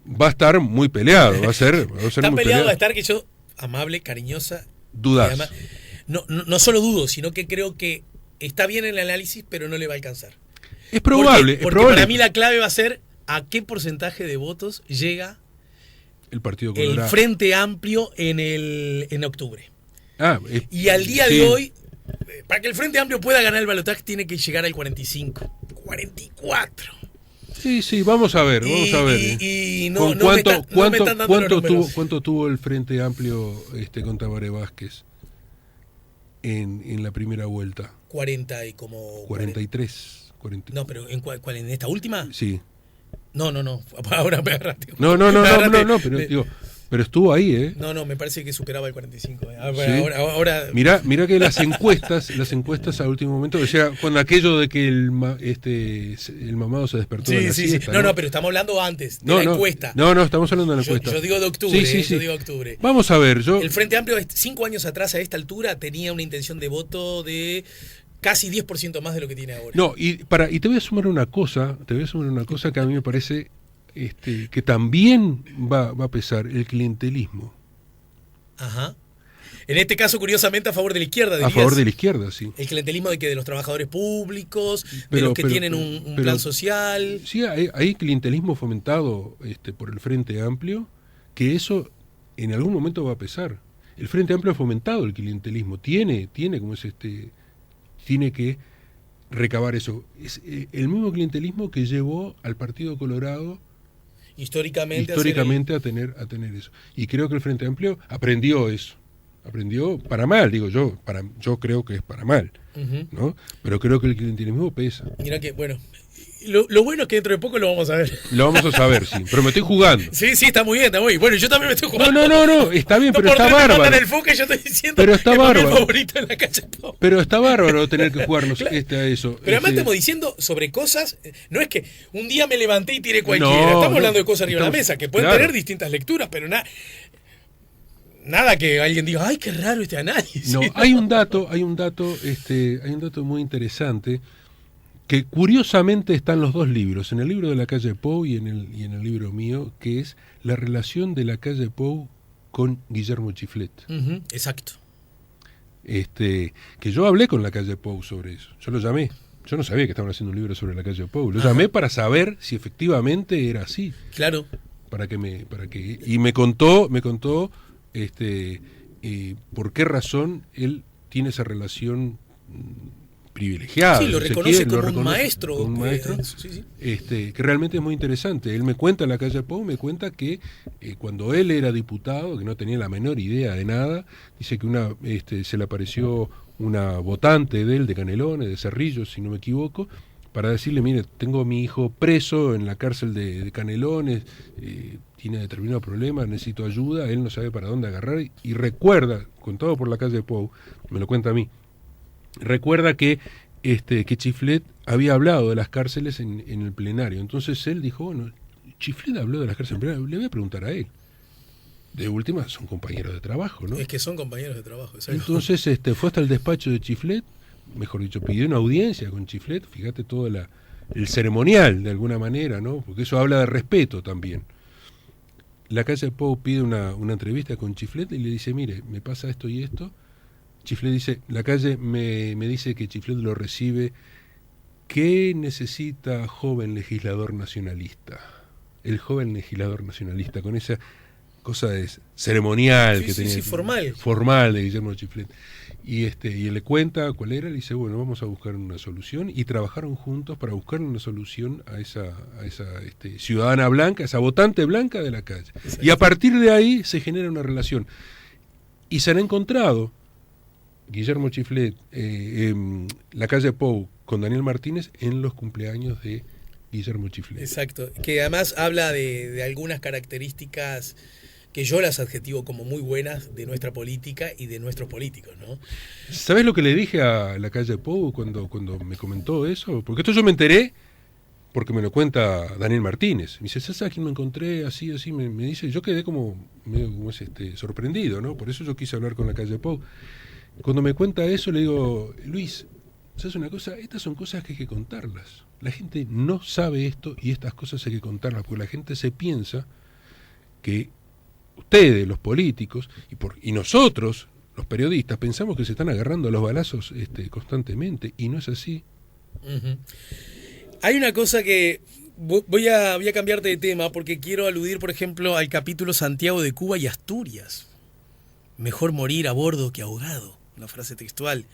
va a estar muy peleado, va a ser tan muy peleado va a estar que yo, amable, cariñosa, dudás. Además, no solo dudo, sino que creo que está bien el análisis, pero no le va a alcanzar. Es probable. Porque para mí la clave va a ser a qué porcentaje de votos llega el Partido Colorado, el Frente Amplio en octubre. Y al día sí. de hoy, para que el Frente Amplio pueda ganar el balotaje, tiene que llegar al 45, 44. Sí, vamos a ver. Y no me están dando los números. ¿Cuánto tuvo el Frente Amplio con Tabaré Vázquez en la primera vuelta? 43. 40. No, pero ¿en cuál? ¿En esta última? Sí. No. Ahora me agarraste. No, pero digo, Pero estuvo ahí, ¿eh? No, me parece que superaba el 45. Sí. Ahora... Mirá que las encuestas a último momento, o sea, cuando aquello de que el mamado se despertó de la siesta, No, pero estamos hablando antes de la encuesta. No, estamos hablando de la encuesta. Yo digo de octubre, Sí. yo digo de octubre. Vamos a ver, El Frente Amplio 5 años atrás a esta altura tenía una intención de voto de casi 10% más de lo que tiene ahora. No, y te voy a sumar una cosa, que a mí me parece que también va a pesar, el clientelismo. Ajá. En este caso, curiosamente, a favor de la izquierda, dirías. A favor de la izquierda, sí. El clientelismo de los trabajadores públicos, de los que tienen un plan social. Sí, hay clientelismo fomentado por el Frente Amplio, que eso en algún momento va a pesar. El Frente Amplio ha fomentado el clientelismo, tiene que recabar eso. Es el mismo clientelismo que llevó al Partido Colorado históricamente a tener eso. Y creo que el Frente Amplio aprendió eso. Aprendió para mal, digo yo. Yo creo que es para mal, ¿no? Pero creo que el clientelismo pesa. Mira que, bueno, lo bueno es que dentro de poco lo vamos a ver. Lo vamos a saber, sí. Pero me estoy jugando. Sí, está muy bien. Bueno, yo también me estoy jugando. No, está bien, pero está bárbaro. En el foco, yo estoy diciendo pero está bárbaro. Mi favorito en la calle Pau. Pero está bárbaro tener que jugarnos a eso. Pero además estamos diciendo sobre cosas, no es que un día me levanté y tiré cualquiera. Estamos hablando de cosas arriba de la mesa, que pueden tener distintas lecturas, pero nada que alguien diga, ay, qué raro este análisis. No, hay un dato muy interesante que curiosamente está en los dos libros, en el libro de la calle Pou y en el libro mío, que es la relación de la calle Pou con Guillermo Chiflet. Exacto. Que yo hablé con la calle Pou sobre eso. Yo lo llamé. Yo no sabía que estaban haciendo un libro sobre la calle Pou. Lo llamé para saber si efectivamente era así. Claro. Y me contó por qué razón él tiene esa relación privilegiada. Sí, lo reconoce como un maestro. Sí. Que realmente es muy interesante. Él me cuenta en la calle Pou, me cuenta que cuando él era diputado, que no tenía la menor idea de nada, dice que se le apareció una votante de él, de Canelones, de Cerrillos, si no me equivoco, para decirle, mire, tengo a mi hijo preso en la cárcel de Canelones, tiene determinado problema, necesito ayuda, él no sabe para dónde agarrar, y recuerda, contado por la calle Pou, me lo cuenta a mí, recuerda que Chiflet había hablado de las cárceles en el plenario. Entonces él dijo, bueno, Chiflet habló de las cárceles en el plenario, le voy a preguntar a él. De última, son compañeros de trabajo, ¿no? Es que son compañeros de trabajo, exacto. Entonces fue hasta el despacho de Chiflet, mejor dicho, pidió una audiencia con Chiflet, fíjate todo el ceremonial, de alguna manera, ¿no? Porque eso habla de respeto también. La calle Pou pide una entrevista con Chiflet y le dice, mire, me pasa esto y esto. Chiflet dice, la calle me dice que Chiflet lo recibe. ¿Qué necesita joven legislador nacionalista? El joven legislador nacionalista, con esa cosa ceremonial que tenía. Sí, formal. Formal de Guillermo Chiflet. Y él le cuenta cuál era, le dice, bueno, vamos a buscar una solución. Y trabajaron juntos para buscar una solución a esa ciudadana blanca, esa votante blanca de la calle. Exacto. Y a partir de ahí se genera una relación. Y se han encontrado Guillermo Chiflet, la calle Pou con Daniel Martínez en los cumpleaños de Guillermo Chiflet. Exacto, que además habla de algunas características que yo las adjetivo como muy buenas de nuestra política y de nuestros políticos, ¿no? ¿Sabés lo que le dije a la calle Pou cuando me comentó eso? Porque esto yo me enteré porque me lo cuenta Daniel Martínez. Me dice, ¿sabes a quién me encontré? Así, me dice. Yo quedé medio sorprendido, ¿no? Por eso yo quise hablar con la calle Pou. Cuando me cuenta eso, le digo, Luis, ¿sabes una cosa? Estas son cosas que hay que contarlas. La gente no sabe esto y estas cosas hay que contarlas, porque la gente se piensa que ustedes, los políticos, y nosotros, los periodistas, pensamos que se están agarrando a los balazos constantemente, y no es así. Uh-huh. Hay una cosa que voy a cambiarte de tema, porque quiero aludir, por ejemplo, al capítulo Santiago de Cuba y Asturias. Mejor morir a bordo que ahogado. Una frase textual.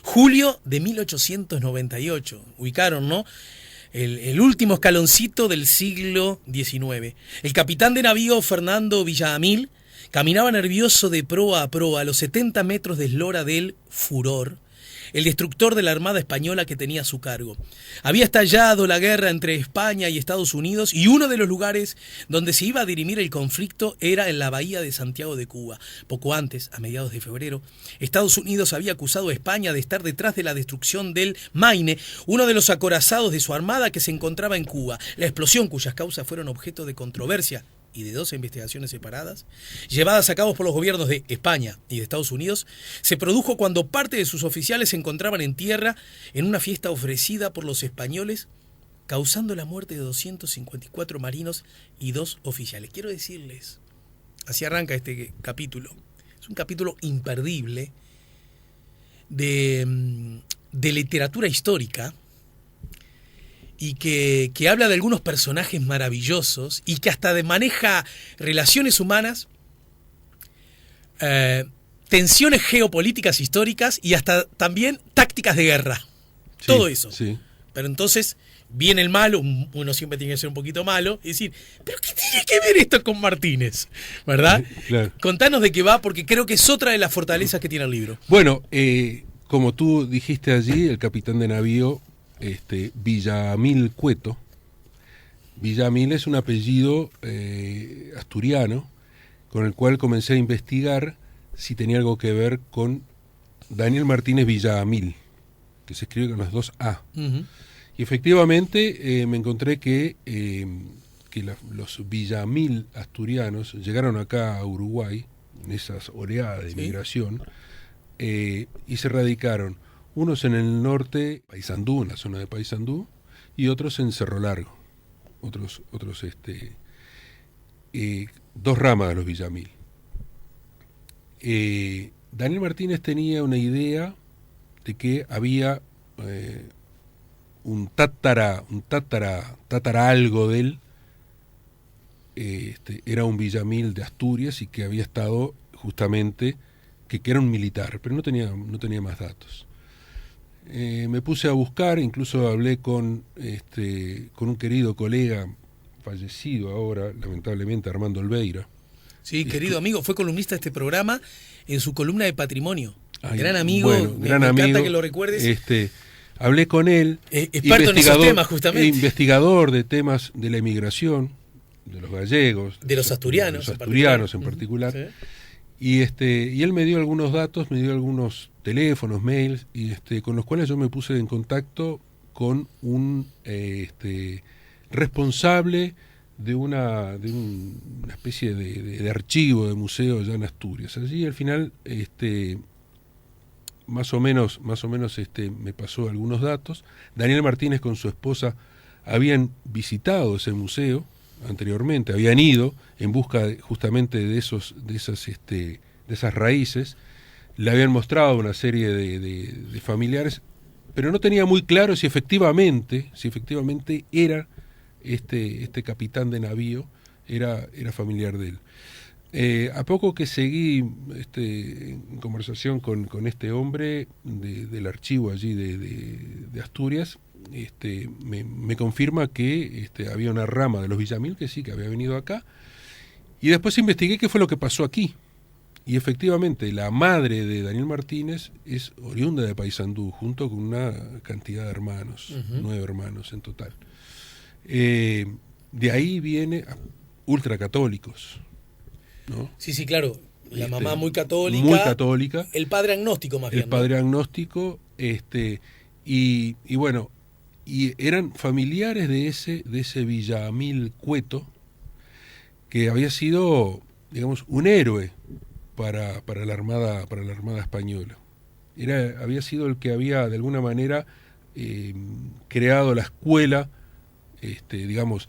Julio de 1898. Ubicaron, ¿no? El último escaloncito del siglo XIX. El capitán de navío Fernando Villamil caminaba nervioso de proa a proa a los 70 metros de eslora del Furor. el destructor de la Armada Española que tenía a su cargo. Había estallado la guerra entre España y Estados Unidos y uno de los lugares donde se iba a dirimir el conflicto era en la bahía de Santiago de Cuba. Poco antes, a mediados de febrero, Estados Unidos había acusado a España de estar detrás de la destrucción del Maine, uno de los acorazados de su armada que se encontraba en Cuba. La explosión, cuyas causas fueron objeto de controversia y de 2 investigaciones separadas, llevadas a cabo por los gobiernos de España y de Estados Unidos, se produjo cuando parte de sus oficiales se encontraban en tierra en una fiesta ofrecida por los españoles, causando la muerte de 254 marinos y 2 oficiales. Quiero decirles, así arranca este capítulo, es un capítulo imperdible de literatura histórica, y que habla de algunos personajes maravillosos y que hasta maneja relaciones humanas, tensiones geopolíticas históricas y hasta también tácticas de guerra. Sí, todo eso. Sí. Pero entonces viene el malo, uno siempre tiene que ser un poquito malo, y decir, ¿pero qué tiene que ver esto con Martínez? ¿Verdad? Claro. Contanos de qué va, porque creo que es otra de las fortalezas que tiene el libro. Bueno, como tú dijiste allí, el capitán de navío Villamil Cueto. Villamil es un apellido asturiano con el cual comencé a investigar si tenía algo que ver con Daniel Martínez Villamil, que se escribe con las 2 A. Uh-huh. Y efectivamente me encontré que los Villamil asturianos llegaron acá a Uruguay en esas oleadas de migración, y se radicaron unos en el norte, Paysandú, en la zona de Paysandú, y otros en Cerro Largo. Otros 2 ramas de los Villamil. Daniel Martínez tenía una idea de que había un tatara algo de él, era un Villamil de Asturias y que había estado justamente, que era un militar, pero no tenía más datos. Me puse a buscar, incluso hablé con un querido colega fallecido ahora, lamentablemente, Armando Olveira. Sí, querido amigo, fue columnista de este programa en su columna de Patrimonio. Gran amigo, bueno, me encanta que lo recuerdes. Hablé con él, experto en esos temas, justamente. Investigador de temas de la emigración, de los gallegos. De los asturianos. De los asturianos en particular. Sí. Y él me dio algunos datos, me dio algunos teléfonos, mails, y con los cuales yo me puse en contacto con un responsable de una especie de archivo de museo allá en Asturias. Allí al final más o menos me pasó algunos datos. Daniel Martínez con su esposa habían visitado ese museo anteriormente, habían ido en busca justamente de esas raíces, le habían mostrado una serie de familiares, pero no tenía muy claro si efectivamente era este capitán de navío era familiar de él. A poco que seguí en conversación con este hombre del archivo allí de Asturias, me confirma que había una rama de los Villamil que sí, que había venido acá, y después investigué qué fue lo que pasó aquí. Y efectivamente, la madre de Daniel Martínez es oriunda de Paysandú, junto con una cantidad de hermanos, 9 hermanos en total. De ahí viene ultracatólicos, ¿no? Sí, claro. La mamá muy católica. Muy católica. El padre agnóstico, más bien. El padre agnóstico, y bueno, y eran familiares de ese Villamil Cueto, que había sido, digamos, un héroe para la Armada española. Había sido el que había de alguna manera creado la escuela, digamos,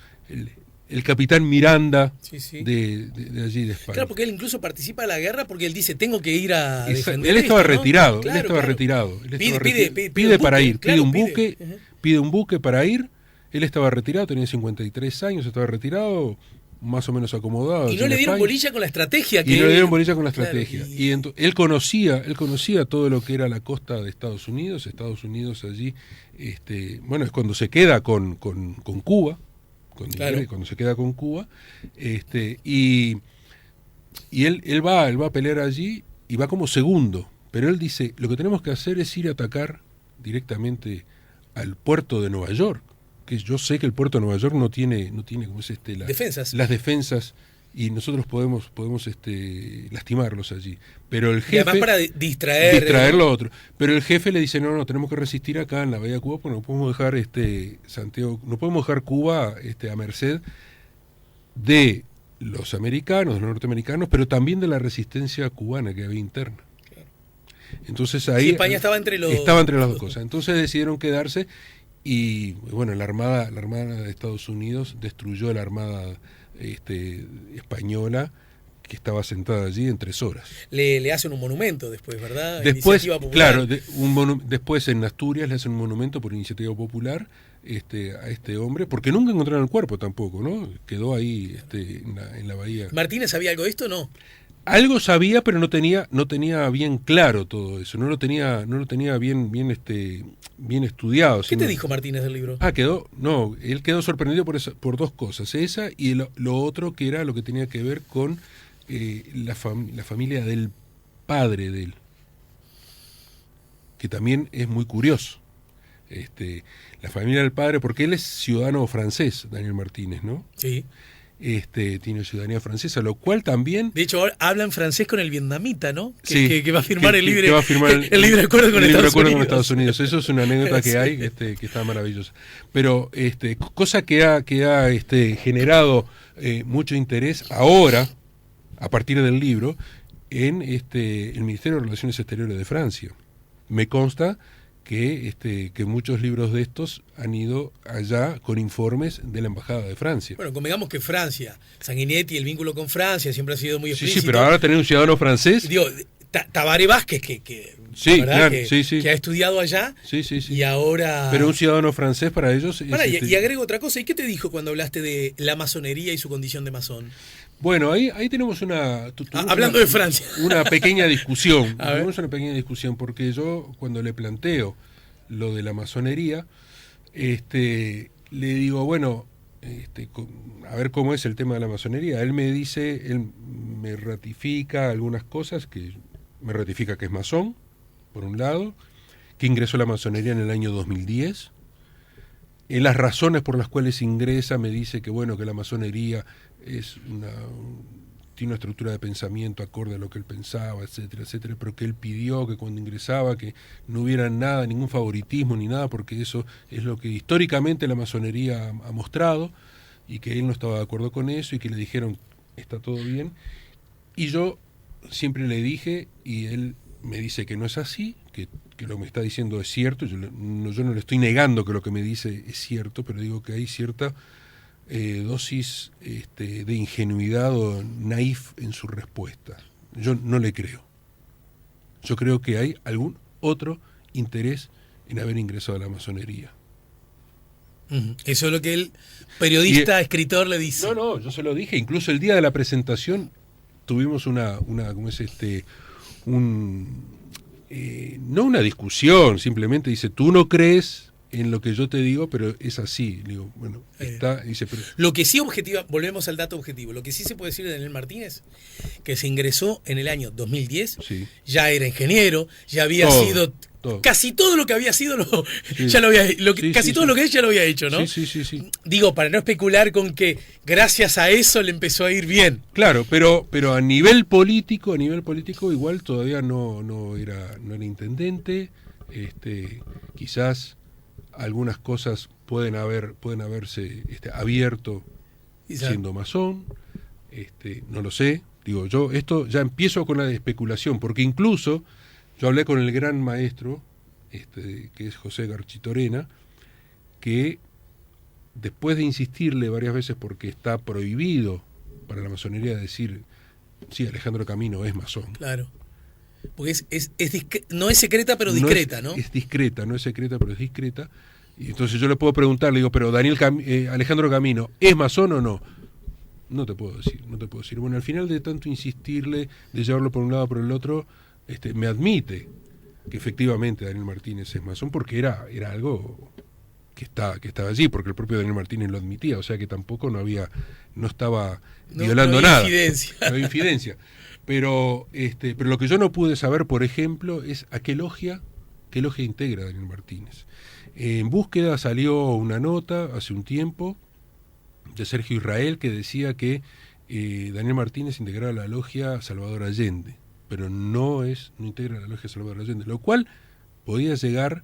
el capitán Miranda de allí de España. Claro, porque él incluso participa de la guerra porque él dice, tengo que ir a defender. Él estaba esto, ¿no? retirado, Claro, él estaba claro. retirado. Pide para ir, claro, pide un buque para ir. Él estaba retirado, tenía 53 años, estaba retirado, más o menos acomodado. Y no le dieron bolilla con la estrategia. Y no le dieron bolilla con la estrategia. Claro, y él conocía todo lo que era la costa de Estados Unidos allí, bueno, es cuando se queda con Cuba, cuando se queda con Cuba, y él va a pelear allí y va como segundo, Pero él dice, lo que tenemos que hacer es ir a atacar directamente al puerto de Nueva York, que yo sé que el puerto de Nueva York no tiene ¿cómo es defensas. las defensas, y nosotros podemos lastimarlos allí. Pero el jefe, y además para distraer lo otro. Pero el jefe le dice, no, tenemos que resistir acá en la Bahía de Cuba, porque no podemos dejar Santiago, no podemos dejar Cuba a merced de los americanos, de los norteamericanos, pero también de la resistencia cubana que había interna. Claro. Entonces ahí España estaba entre las dos cosas. Entonces decidieron quedarse y bueno, la armada de Estados Unidos destruyó la armada española que estaba sentada allí en 3 horas. Le hacen un monumento después, ¿verdad? Después, iniciativa popular. claro, después en Asturias le hacen un monumento por iniciativa popular a este hombre, porque nunca encontraron el cuerpo tampoco, ¿no? Quedó ahí en la bahía. ¿Martínez sabía algo de esto o no? Algo sabía, pero no tenía bien claro todo eso, no lo tenía bien estudiado. ¿Qué te dijo Martínez del libro? Él quedó sorprendido por 2 cosas, esa y lo otro que era lo que tenía que ver con la familia del padre de él, que también es muy curioso. La familia del padre, porque él es ciudadano francés, Daniel Martínez, ¿no? Sí. Tiene ciudadanía francesa, lo cual también... De hecho, habla en francés con el vietnamita, ¿no? Que va a firmar el libre acuerdo con Estados Unidos. Eso es una anécdota que hay, que está maravillosa. Pero cosa que ha generado mucho interés ahora, a partir del libro, en el Ministerio de Relaciones Exteriores de Francia. Me consta que muchos libros de estos han ido allá con informes de la Embajada de Francia. Bueno, convengamos que Francia, Sanguinetti, el vínculo con Francia siempre ha sido muy explícito. Sí, pero ahora tener un ciudadano francés... Digo, Tabaré Vázquez, sí, claro, que ha estudiado allá, y ahora... Pero un ciudadano francés para ellos... y agrego otra cosa, ¿y qué te dijo cuando hablaste de la masonería y su condición de masón? Bueno, ahí tenemos hablando de Francia. Una pequeña discusión. Tenemos una pequeña discusión, porque yo cuando le planteo lo de la masonería, le digo, bueno, a ver cómo es el tema de la masonería. Él me ratifica algunas cosas, me ratifica que es masón, por un lado, que ingresó a la masonería en el año 2010. En las razones por las cuales ingresa me dice que bueno, que la masonería tiene una estructura de pensamiento acorde a lo que él pensaba, etcétera, etcétera, pero que él pidió que cuando ingresaba que no hubiera nada, ningún favoritismo ni nada, porque eso es lo que históricamente la masonería ha mostrado, y que él no estaba de acuerdo con eso, y que le dijeron está todo bien. Y yo siempre le dije, y él me dice que no es así, que lo que me está diciendo es cierto. Yo no le estoy negando que lo que me dice es cierto, pero digo que hay cierta dosis de ingenuidad o naif en su respuesta. Yo no le creo. Yo creo que hay algún otro interés en haber ingresado a la masonería. Eso es lo que el periodista, escritor le dice. No, yo se lo dije. Incluso el día de la presentación tuvimos ¿cómo es no una discusión, simplemente dice, tú no crees en lo que yo te digo, pero es así. Digo, bueno, dice, pero... Lo que sí volvemos al dato objetivo, lo que sí se puede decir de Daniel Martínez, que se ingresó en el año 2010, sí. Ya era ingeniero, ya había sido... Casi todo lo que había sido ya lo había todo lo que es ya lo había hecho, ¿no? Sí. Digo, para no especular con que gracias a eso le empezó a ir bien. Claro, pero a nivel político igual todavía no era intendente. Quizás algunas cosas pueden haberse abierto siendo masón. No lo sé. Digo, yo esto ya empiezo con la especulación, porque incluso yo hablé con el gran maestro, que es José Garchitorena, que después de insistirle varias veces, porque está prohibido para la masonería decir, sí, Alejandro Camino es masón. Claro. Porque no es secreta, pero discreta, ¿no? Es discreta, no es secreta, pero es discreta. Y entonces yo le puedo preguntar, le digo, pero Alejandro Camino, ¿es masón o no? No te puedo decir. Bueno, al final de tanto insistirle, de llevarlo por un lado o por el otro, me admite que efectivamente Daniel Martínez es masón, porque era algo que estaba allí, porque el propio Daniel Martínez lo admitía, o sea que tampoco no estaba violando nada. No había infidencia. pero lo que yo no pude saber, por ejemplo, es a qué logia integra Daniel Martínez. En Búsqueda salió una nota hace un tiempo de Sergio Israel que decía que Daniel Martínez integraba la logia Salvador Allende, pero no integra la logia Salvador Allende, lo cual podía llegar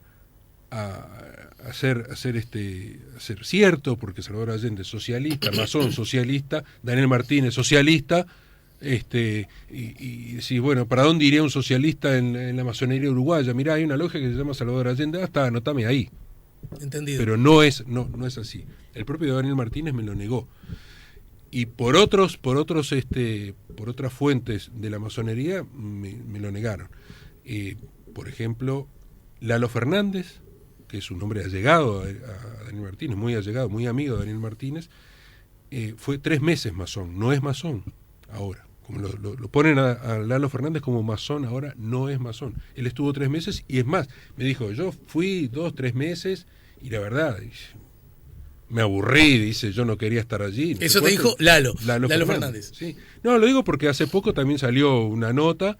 a ser cierto, porque Salvador Allende es socialista, masón socialista, Daniel Martínez socialista, y decís, bueno, ¿para dónde iría un socialista en la masonería uruguaya? Mirá, hay una logia que se llama Salvador Allende, hasta anotame ahí. Entendido. Pero no es así. El propio Daniel Martínez me lo negó. Y por otras fuentes de la masonería me lo negaron. Por ejemplo, Lalo Fernández, que es un hombre allegado a Daniel Martínez, muy allegado, muy amigo de Daniel Martínez, fue 3 meses masón, no es masón ahora. Como lo ponen a Lalo Fernández como masón, ahora no es masón. Él estuvo 3 meses y es más, me dijo, yo fui 2-3 meses y la verdad, me aburrí, dice, yo no quería estar allí. Eso te dijo Lalo Fernández. Sí. No, lo digo porque hace poco también salió una nota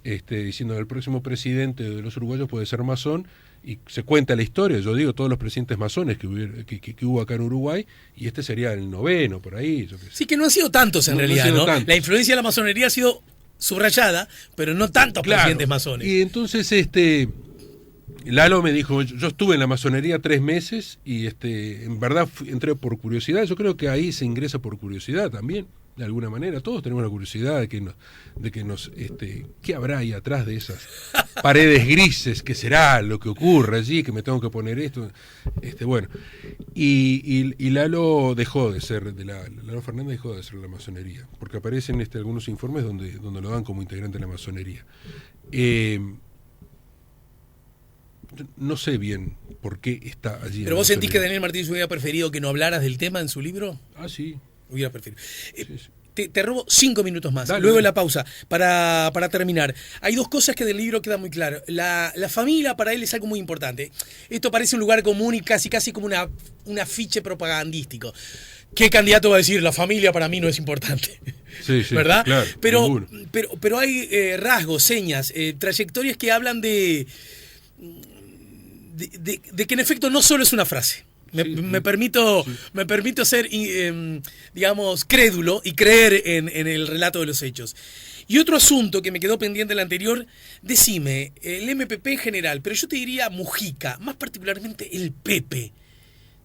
diciendo que el próximo presidente de los uruguayos puede ser masón, y se cuenta la historia, yo digo, todos los presidentes masones que hubo acá en Uruguay, y este sería el 9º, por ahí. Sí, que no han sido tantos en realidad, ¿no? Tantos. La influencia de la masonería ha sido subrayada, pero no tantos presidentes masones. Y entonces Lalo me dijo, yo estuve en la masonería 3 meses y en verdad entré por curiosidad. Yo creo que ahí se ingresa por curiosidad también, de alguna manera. Todos tenemos la curiosidad de que nos ¿qué habrá ahí atrás de esas paredes grises? ¿Qué será lo que ocurre allí? Que me tengo que poner esto. Bueno. Y Lalo dejó de ser, Lalo Fernández dejó de ser la masonería, porque aparecen algunos informes donde lo dan como integrante de la masonería. No sé bien por qué está allí. ¿Pero vos sentís que Daniel Martínez hubiera preferido que no hablaras del tema en su libro? Ah, sí. Hubiera preferido. Sí. Te robo 5 minutos más, Dale, luego de la pausa, para terminar. Hay 2 cosas que del libro quedan muy claras. La familia para él es algo muy importante. Esto parece un lugar común y casi como un afiche propagandístico. ¿Qué candidato va a decir, la familia para mí no es importante? Sí, ¿verdad? Claro, pero hay rasgos, señas, trayectorias que hablan de que en efecto no solo es una frase. Me permito ser, digamos, crédulo y creer en el relato de los hechos. Y otro asunto que me quedó pendiente del anterior, decime, el MPP en general, pero yo te diría Mujica, más particularmente el Pepe,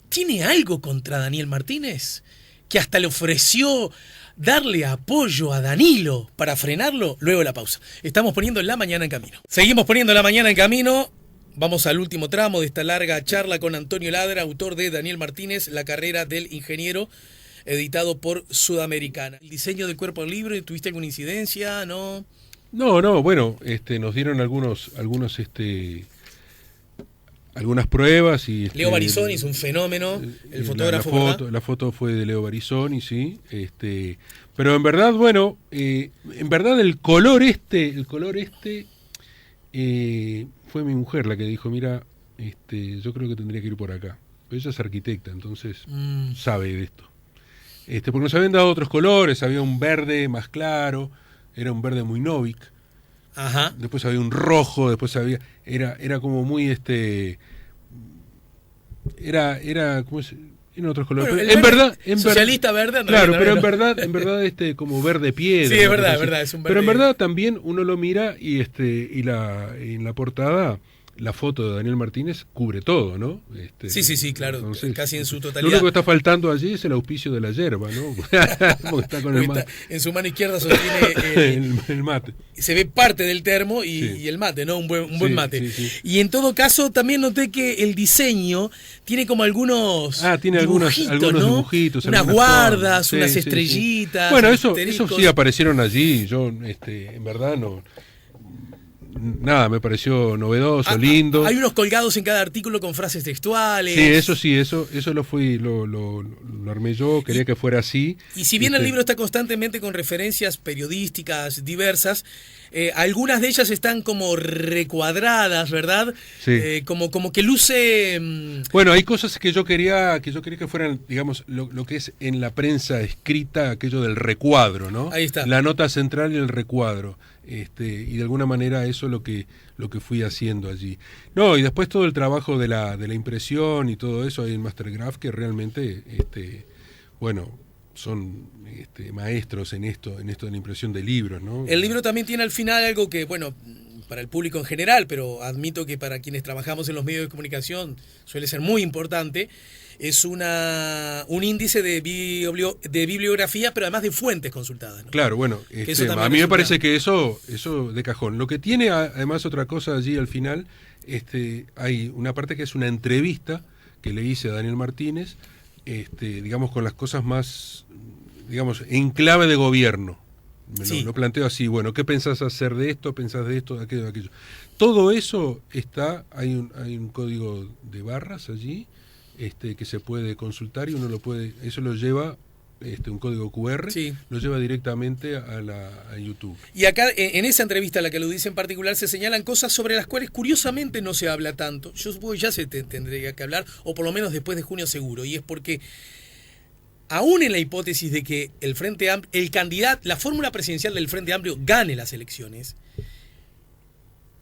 ¿tiene algo contra Daniel Martínez? Que hasta le ofreció darle apoyo a Danilo para frenarlo. Luego de la pausa. Estamos poniendo La Mañana en Camino. Seguimos poniendo La Mañana en Camino. Vamos al último tramo de esta larga charla con Antonio Ladra, autor de Daniel Martínez, La carrera del ingeniero, editado por Sudamericana. ¿El diseño del cuerpo del libro, tuviste alguna incidencia? ¿No? No, bueno, nos dieron algunas pruebas y Leo Barizoni es un fenómeno, el fotógrafo. La foto fue de Leo Barizoni, sí, pero en verdad, bueno, el color fue mi mujer la que dijo, mira, yo creo que tendría que ir por acá. Ella es arquitecta, entonces sabe de esto. Porque nos habían dado otros colores, había un verde más claro, era un verde muy Novik. Ajá. Después había un rojo, después era como muy era ¿cómo es? En otros colores. Bueno, en verdad, socialista verde, claro, pero en verdad como verde piedra. Sí, es verdad, es un verde. Pero en verdad también uno lo mira y en la portada la foto de Daniel Martínez cubre todo, ¿no? Sí, claro, entonces, casi en su totalidad. Lo único que está faltando allí es el auspicio de la yerba, ¿no? Porque está con el mate. En su mano izquierda sostiene el mate. Se ve parte del termo y el mate, ¿no? Un buen mate. Sí. Y en todo caso también noté que el diseño tiene como algunos tiene algunos dibujitos, unas guardas, unas estrellitas. Bueno, eso sí aparecieron allí. Yo en verdad nada, me pareció novedoso, lindo. Hay unos colgados en cada artículo con frases textuales. Sí, eso lo armé yo, quería que fuera así. Y si bien el libro está constantemente con referencias periodísticas diversas, algunas de ellas están como recuadradas, ¿verdad? Sí. Como que luce... Bueno, hay cosas que yo quería que fueran, digamos, lo que es en la prensa escrita, aquello del recuadro, ¿no? Ahí está. La nota central y el recuadro. Y de alguna manera eso es lo que fui haciendo allí. No, y después todo el trabajo de la impresión y todo eso hay en Mastergraph que realmente, bueno, son maestros en esto de la impresión de libros, ¿no? El libro también tiene al final algo que, bueno, para el público en general, pero admito que para quienes trabajamos en los medios de comunicación suele ser muy importante, es un índice de bibliografía, pero además de fuentes consultadas, ¿no? Claro, bueno, a mí me parece que eso de cajón. Lo que tiene además otra cosa allí al final, hay una parte que es una entrevista que le hice a Daniel Martínez, digamos con las cosas más, digamos, en clave de gobierno. Lo planteo así, bueno, ¿qué pensás hacer de esto? ¿Pensás de esto, de aquello, de aquello? Todo eso hay un código de barras allí, que se puede consultar y uno eso lo lleva, un código QR, lo lleva directamente a YouTube. Y acá, en esa entrevista a la que lo dice en particular, se señalan cosas sobre las cuales curiosamente no se habla tanto. Yo supongo que ya se tendría que hablar, o por lo menos después de junio seguro, y es porque aún en la hipótesis de que el Frente Amplio, la fórmula presidencial del Frente Amplio gane las elecciones,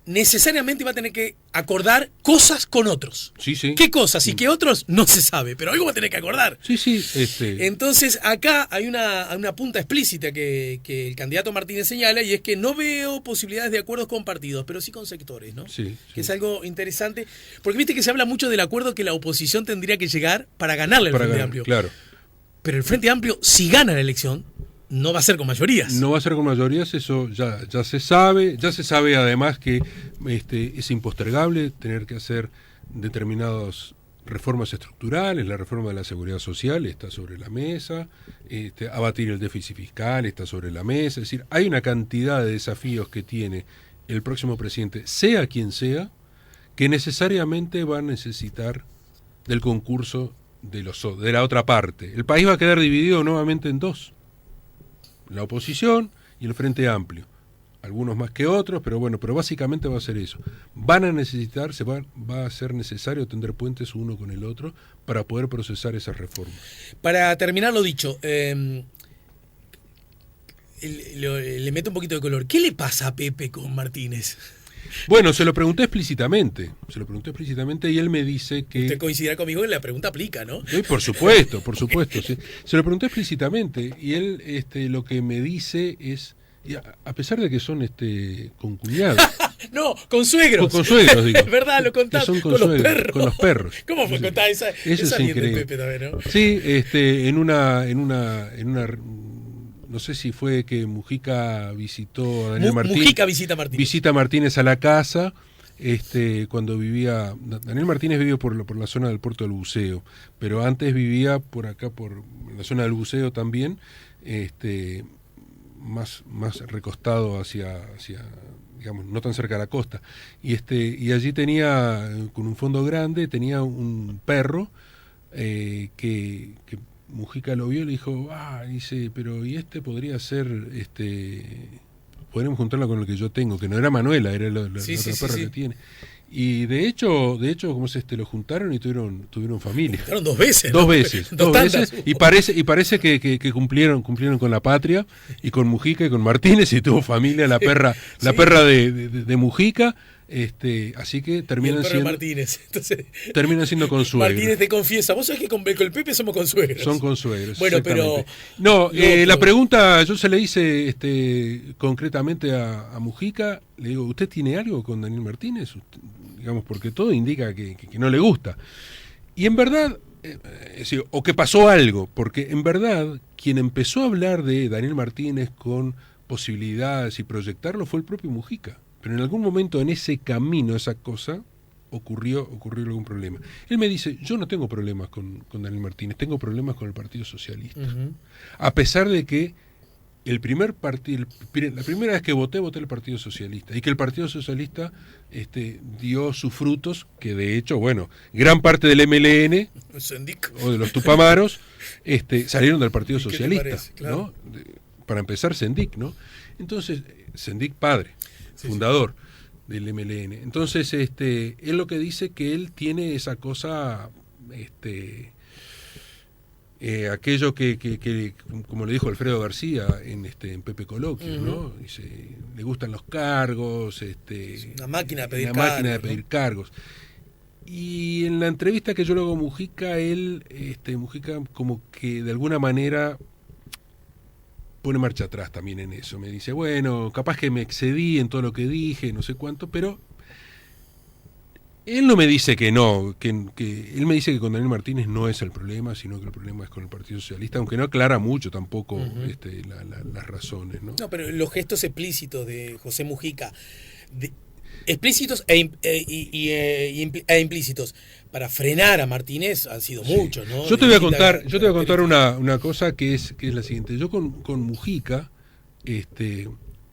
necesariamente va a tener que acordar cosas con otros. Sí. ¿Qué cosas? Y qué otros no se sabe, pero algo va a tener que acordar. Sí. Entonces acá hay una punta explícita que el candidato Martínez señala, y es que no veo posibilidades de acuerdos con partidos, pero sí con sectores, ¿no? Sí. Que es algo interesante, porque viste que se habla mucho del acuerdo que la oposición tendría que llegar para ganarle al Frente Amplio. Claro. Pero el Frente Amplio, si gana la elección, no va a ser con mayorías. No va a ser con mayorías, eso ya se sabe. Ya se sabe además que es impostergable tener que hacer determinadas reformas estructurales. La reforma de la seguridad social está sobre la mesa, abatir el déficit fiscal está sobre la mesa. Es decir, hay una cantidad de desafíos que tiene el próximo presidente, sea quien sea, que necesariamente va a necesitar del concurso de la otra parte. El país va a quedar dividido nuevamente en dos: la oposición y el Frente Amplio. Algunos más que otros, pero básicamente va a ser eso. Van a necesitar, va a ser necesario tender puentes uno con el otro para poder procesar esas reformas. Para terminar lo dicho, le meto un poquito de color. ¿Qué le pasa a Pepe con Martínez? Bueno, se lo pregunté explícitamente y él me dice que... Usted coincidirá conmigo que la pregunta aplica, ¿no? Por supuesto, sí. Se lo pregunté explícitamente y él lo que me dice es, a pesar de que son concuñados... No, con suegros. Con suegros, digo. Es verdad, lo contaste. Son con los perros. Con los perros. ¿Cómo fue contar esa es bien de increíble. Pepe también, ¿no? Sí, en una no sé si fue que Mujica visitó a Daniel Martínez. Mujica visita a Martínez. Visita a Martínez a la casa, cuando vivía... Daniel Martínez vivió por la zona del Puerto del Buceo, pero antes vivía por acá, por la zona del Buceo también, más recostado hacia, digamos, no tan cerca de la costa. Y allí tenía, con un fondo grande, tenía un perro que Mujica lo vio y le dijo, dice, pero y podría ser, podríamos juntarlo con el que yo tengo, que no era Manuela, era la otra perra que tiene. Y de hecho, ¿cómo se lo juntaron y tuvieron familia? Juntaron dos veces. Dos veces. Y parece que cumplieron con la patria, y con Mujica y con Martínez, y tuvo familia la perra de Mujica. Así que terminan siendo Martínez. Entonces, terminan siendo consuegros. Martínez te confiesa, vos sabés que con el Pepe somos consuegros. Son consuegros. Bueno, pero no, la pregunta yo se le hice concretamente a Mujica, le digo, ¿usted tiene algo con Daniel Martínez? Digamos, porque todo indica que no le gusta. Y en verdad, o que pasó algo, porque en verdad quien empezó a hablar de Daniel Martínez con posibilidades y proyectarlo fue el propio Mujica. Pero en algún momento en ese camino, esa cosa, ocurrió algún problema. Él me dice, yo no tengo problemas con Daniel Martínez, tengo problemas con el Partido Socialista. Uh-huh. A pesar de que la primera vez que voté el Partido Socialista, y que el Partido Socialista dio sus frutos, que de hecho, bueno, gran parte del MLN o de los Tupamaros salieron del Partido Socialista, claro, ¿no? Para empezar, Sendik, ¿no? Entonces, Sendik padre, fundador del MLN. Entonces, él lo que dice que él tiene esa cosa, aquello que como le dijo Alfredo García en Pepe Coloquios, ¿no? Dice, le gustan los cargos, una máquina de pedir cargos, máquina de pedir cargos. Y en la entrevista que yo le hago a Mujica, Mujica como que de alguna manera pone marcha atrás también en eso. Me dice, bueno, capaz que me excedí en todo lo que dije, no sé cuánto, pero él no me dice que no, que él me dice que con Daniel Martínez no es el problema, sino que el problema es con el Partido Socialista, aunque no aclara mucho tampoco las razones, ¿no? No, pero los gestos explícitos de José Mujica, explícitos e implícitos, para frenar a Martínez han sido muchos, ¿no? Yo te voy a contar una cosa que es la siguiente. Yo con Mujica,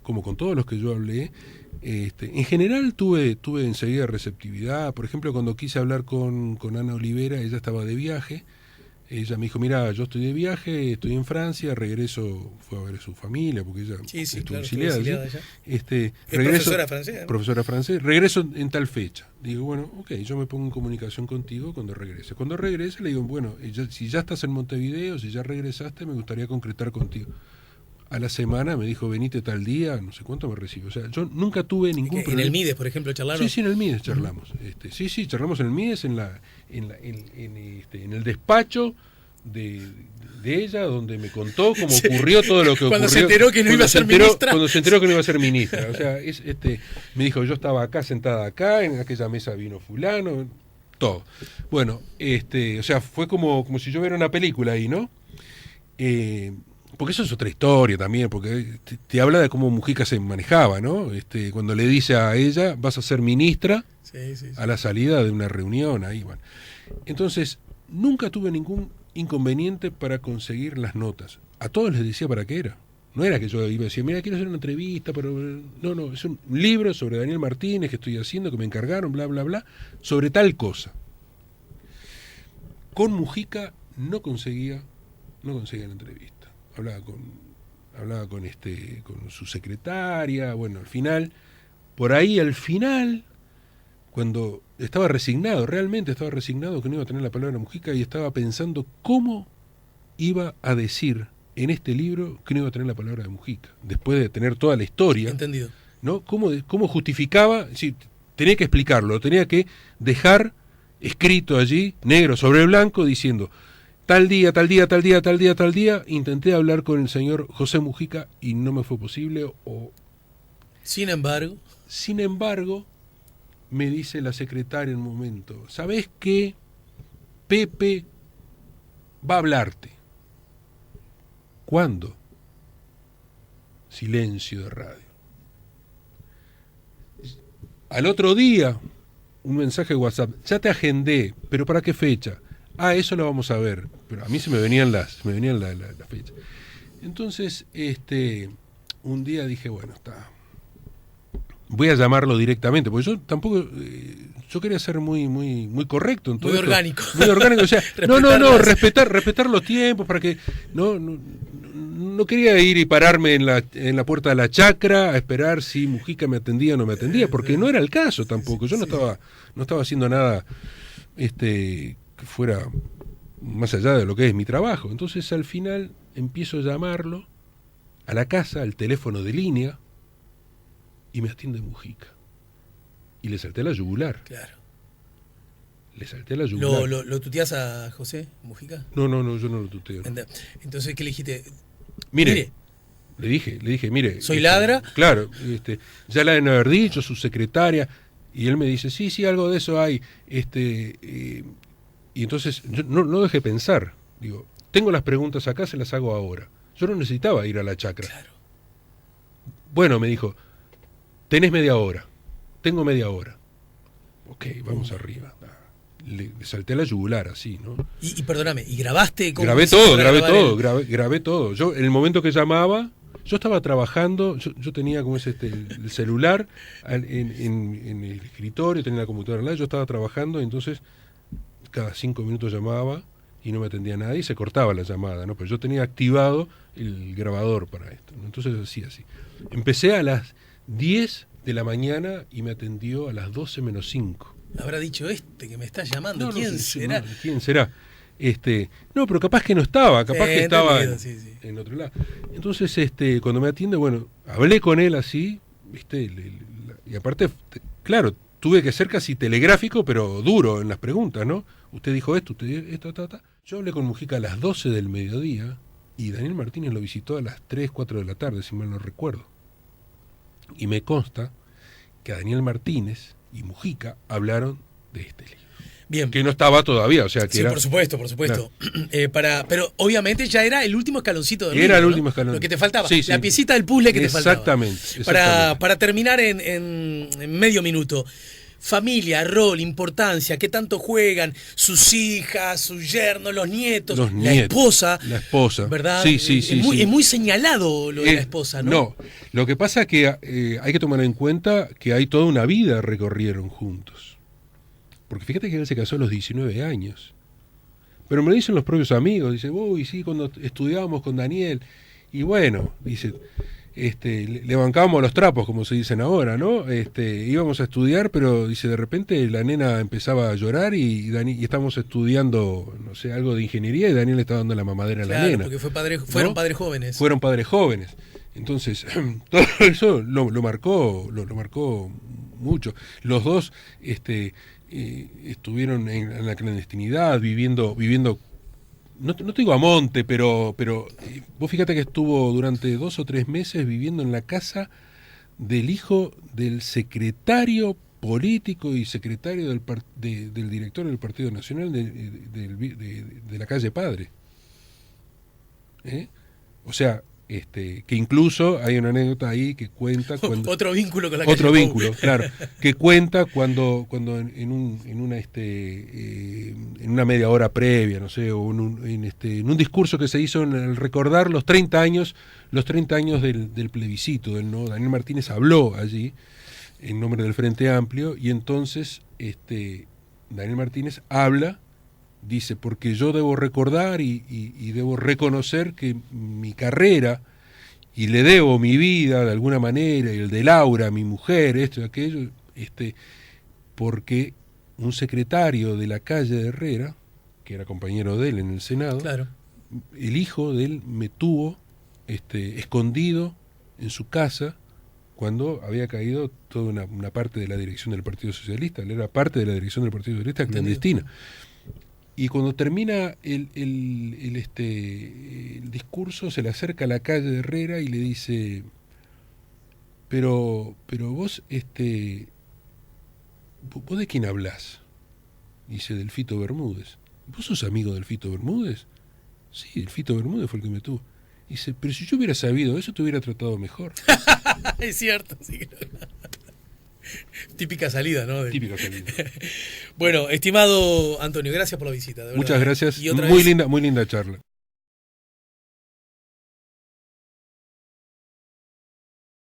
como con todos los que yo hablé, en general tuve enseguida receptividad. Por ejemplo, cuando quise hablar con Ana Olivera, ella estaba de viaje. Ella me dijo, mira, yo estoy de viaje, estoy en Francia, regreso, fue a ver a su familia, porque ella estuvo exiliada allá. Profesora francesa, ¿no? Profesora francesa, regreso en tal fecha. Digo, bueno, ok, yo me pongo en comunicación contigo cuando regrese. Cuando regrese le digo, bueno, si ya estás en Montevideo, si ya regresaste, me gustaría concretar contigo. A la semana me dijo, venite tal día, no sé cuánto me recibió. O sea, yo nunca tuve ningún problema. ¿En el Mides, por ejemplo, charlaron? Sí, en el Mides charlamos. Charlamos en el Mides, en el despacho de ella, donde me contó cómo ocurrió todo lo que cuando ocurrió. Se enteró que no iba a ser ministra. Cuando se enteró que no iba a ser ministra. O sea, me dijo, yo estaba acá, sentada acá, en aquella mesa vino fulano, todo. Bueno, o sea, fue como si yo viera una película ahí, ¿no? Porque eso es otra historia también, porque te habla de cómo Mujica se manejaba, ¿no? Cuando le dice a ella, vas a ser ministra, a la salida de una reunión ahí, bueno. Entonces, nunca tuve ningún inconveniente para conseguir las notas. A todos les decía para qué era. No era que yo iba a decir, mira, quiero hacer una entrevista, pero no, es un libro sobre Daniel Martínez que estoy haciendo, que me encargaron, bla, bla, bla, sobre tal cosa. Con Mujica no conseguía la entrevista. Hablaba con su secretaria, bueno, al final, cuando estaba resignado, realmente estaba resignado que no iba a tener la palabra Mujica y estaba pensando cómo iba a decir en este libro que no iba a tener la palabra de Mujica, después de tener toda la historia. Entendido. ¿No? ¿Cómo justificaba? Sí, tenía que explicarlo, tenía que dejar escrito allí, negro sobre blanco, diciendo... Tal día, intenté hablar con el señor José Mujica y no me fue posible. Sin embargo, me dice la secretaria en un momento, ¿sabés qué? Pepe va a hablarte. ¿Cuándo? Silencio de radio. Al otro día, un mensaje de WhatsApp, ya te agendé, pero ¿para qué fecha? Eso lo vamos a ver. Pero a mí se me venían las fechas. Entonces, un día dije, bueno, voy a llamarlo directamente, porque yo tampoco, yo quería ser muy correcto en todo muy esto. Orgánico. Muy orgánico, o sea, respetar los tiempos para que no quería ir y pararme en la puerta de la chacra a esperar si Mujica me atendía o no me atendía, porque no era el caso tampoco. Yo no estaba haciendo nada que fuera más allá de lo que es mi trabajo. Entonces al final empiezo a llamarlo a la casa, al teléfono de línea, y me atiende Mujica. Y le salté la yugular. Claro. Le salté la yugular. ¿Lo tuteás a José Mujica? No, yo no lo tuteo. Entonces, ¿qué le dijiste? Mire. Le dije, mire. ¿Soy ladra? Claro, ya la deben haber dicho, su secretaria. Y él me dice, sí, algo de eso hay. Y entonces yo no dejé pensar. Digo, tengo las preguntas acá, se las hago ahora. Yo no necesitaba ir a la chacra. Claro. Bueno, me dijo, tenés media hora. Tengo media hora. Ok, vamos arriba. Le salté la yugular así, ¿no? Y perdóname, ¿y grabaste? Grabé todo. Yo, en el momento que llamaba, Yo estaba trabajando, yo tenía como es el celular en el escritorio, tenía la computadora al lado, yo estaba trabajando, entonces cada 5 minutos llamaba y no me atendía nadie y se cortaba la llamada, ¿no? Pero yo tenía activado el grabador para esto, ¿no? Entonces hacía así. Empecé a las 10 de la mañana y me atendió a las 12 menos 5. Habrá dicho que me está llamando, No, ¿quién no sé, será? no, ¿quién será? No, pero capaz que no estaba, capaz que estaba entendido, sí. en otro lado. Entonces, cuando me atiende, bueno, hablé con él así, ¿viste? Y aparte, claro, tuve que ser casi telegráfico, pero duro en las preguntas, ¿no? Usted dijo esto, usted esto, ta. Yo hablé con Mujica a las 12 del mediodía y Daniel Martínez lo visitó a las 3, 4 de la tarde, si mal no recuerdo. Y me consta que a Daniel Martínez y Mujica hablaron de este libro. Bien. Que no estaba todavía, o sea que sí, era... por supuesto. Claro. Pero obviamente ya era el último escaloncito del Era libro, el ¿no? último escalón. Lo que te faltaba, Sí, la sí. piecita del puzzle que te faltaba. Exactamente. Para terminar en medio minuto. Familia, rol, importancia, qué tanto juegan sus hijas, sus yernos, los nietos, la esposa. La esposa. ¿Verdad? Sí. Es muy señalado lo de la esposa, ¿no? No, lo que pasa es que hay que tomar en cuenta que hay toda una vida recorrieron juntos. Porque fíjate que él se casó a los 19 años. Pero me lo dicen los propios amigos. Dice, uy, sí, cuando estudiábamos con Daniel. Y bueno, dice... le bancábamos los trapos, como se dicen ahora, ¿no? Íbamos a estudiar, pero dice, de repente la nena empezaba a llorar y estábamos estudiando, no sé, algo de ingeniería y Daniel estaba dando la mamadera a la nena. Porque fueron padres jóvenes. Fueron padres jóvenes. Entonces, todo eso lo marcó mucho. Los dos estuvieron en la clandestinidad, viviendo no te digo a monte, pero vos fíjate que estuvo durante 2 o 3 meses viviendo en la casa del hijo del secretario político y secretario del director del Partido Nacional de la calle Padre. O sea, que incluso hay una anécdota ahí que cuenta cuando otro vínculo con la calle otro Pau. vínculo, claro, que cuenta cuando en una media hora previa, no sé, o en un discurso que se hizo al recordar los 30 años del plebiscito, ¿no? Daniel Martínez habló allí en nombre del Frente Amplio y entonces Daniel Martínez habla. Dice, porque yo debo recordar y debo reconocer que mi carrera, y le debo mi vida de alguna manera, y el de Laura, mi mujer, esto y aquello, porque un secretario de la calle de Herrera, que era compañero de él en el Senado, claro, el hijo de él me tuvo escondido en su casa cuando había caído toda una parte de la dirección del Partido Socialista. Él era parte de la dirección del Partido Socialista clandestina. Y cuando termina el discurso, se le acerca a la calle de Herrera y le dice, pero vos, ¿vos de quién hablás? Dice, del Fito Bermúdez. ¿Vos sos amigo del Fito Bermúdez? Sí, el Fito Bermúdez fue el que me tuvo. Dice, pero si yo hubiera sabido eso, te hubiera tratado mejor. Es cierto, sí. Típica salida, ¿no? Típica salida. Bueno, estimado Antonio, gracias por la visita. De verdad. Muchas gracias. Y otra muy vez, linda charla.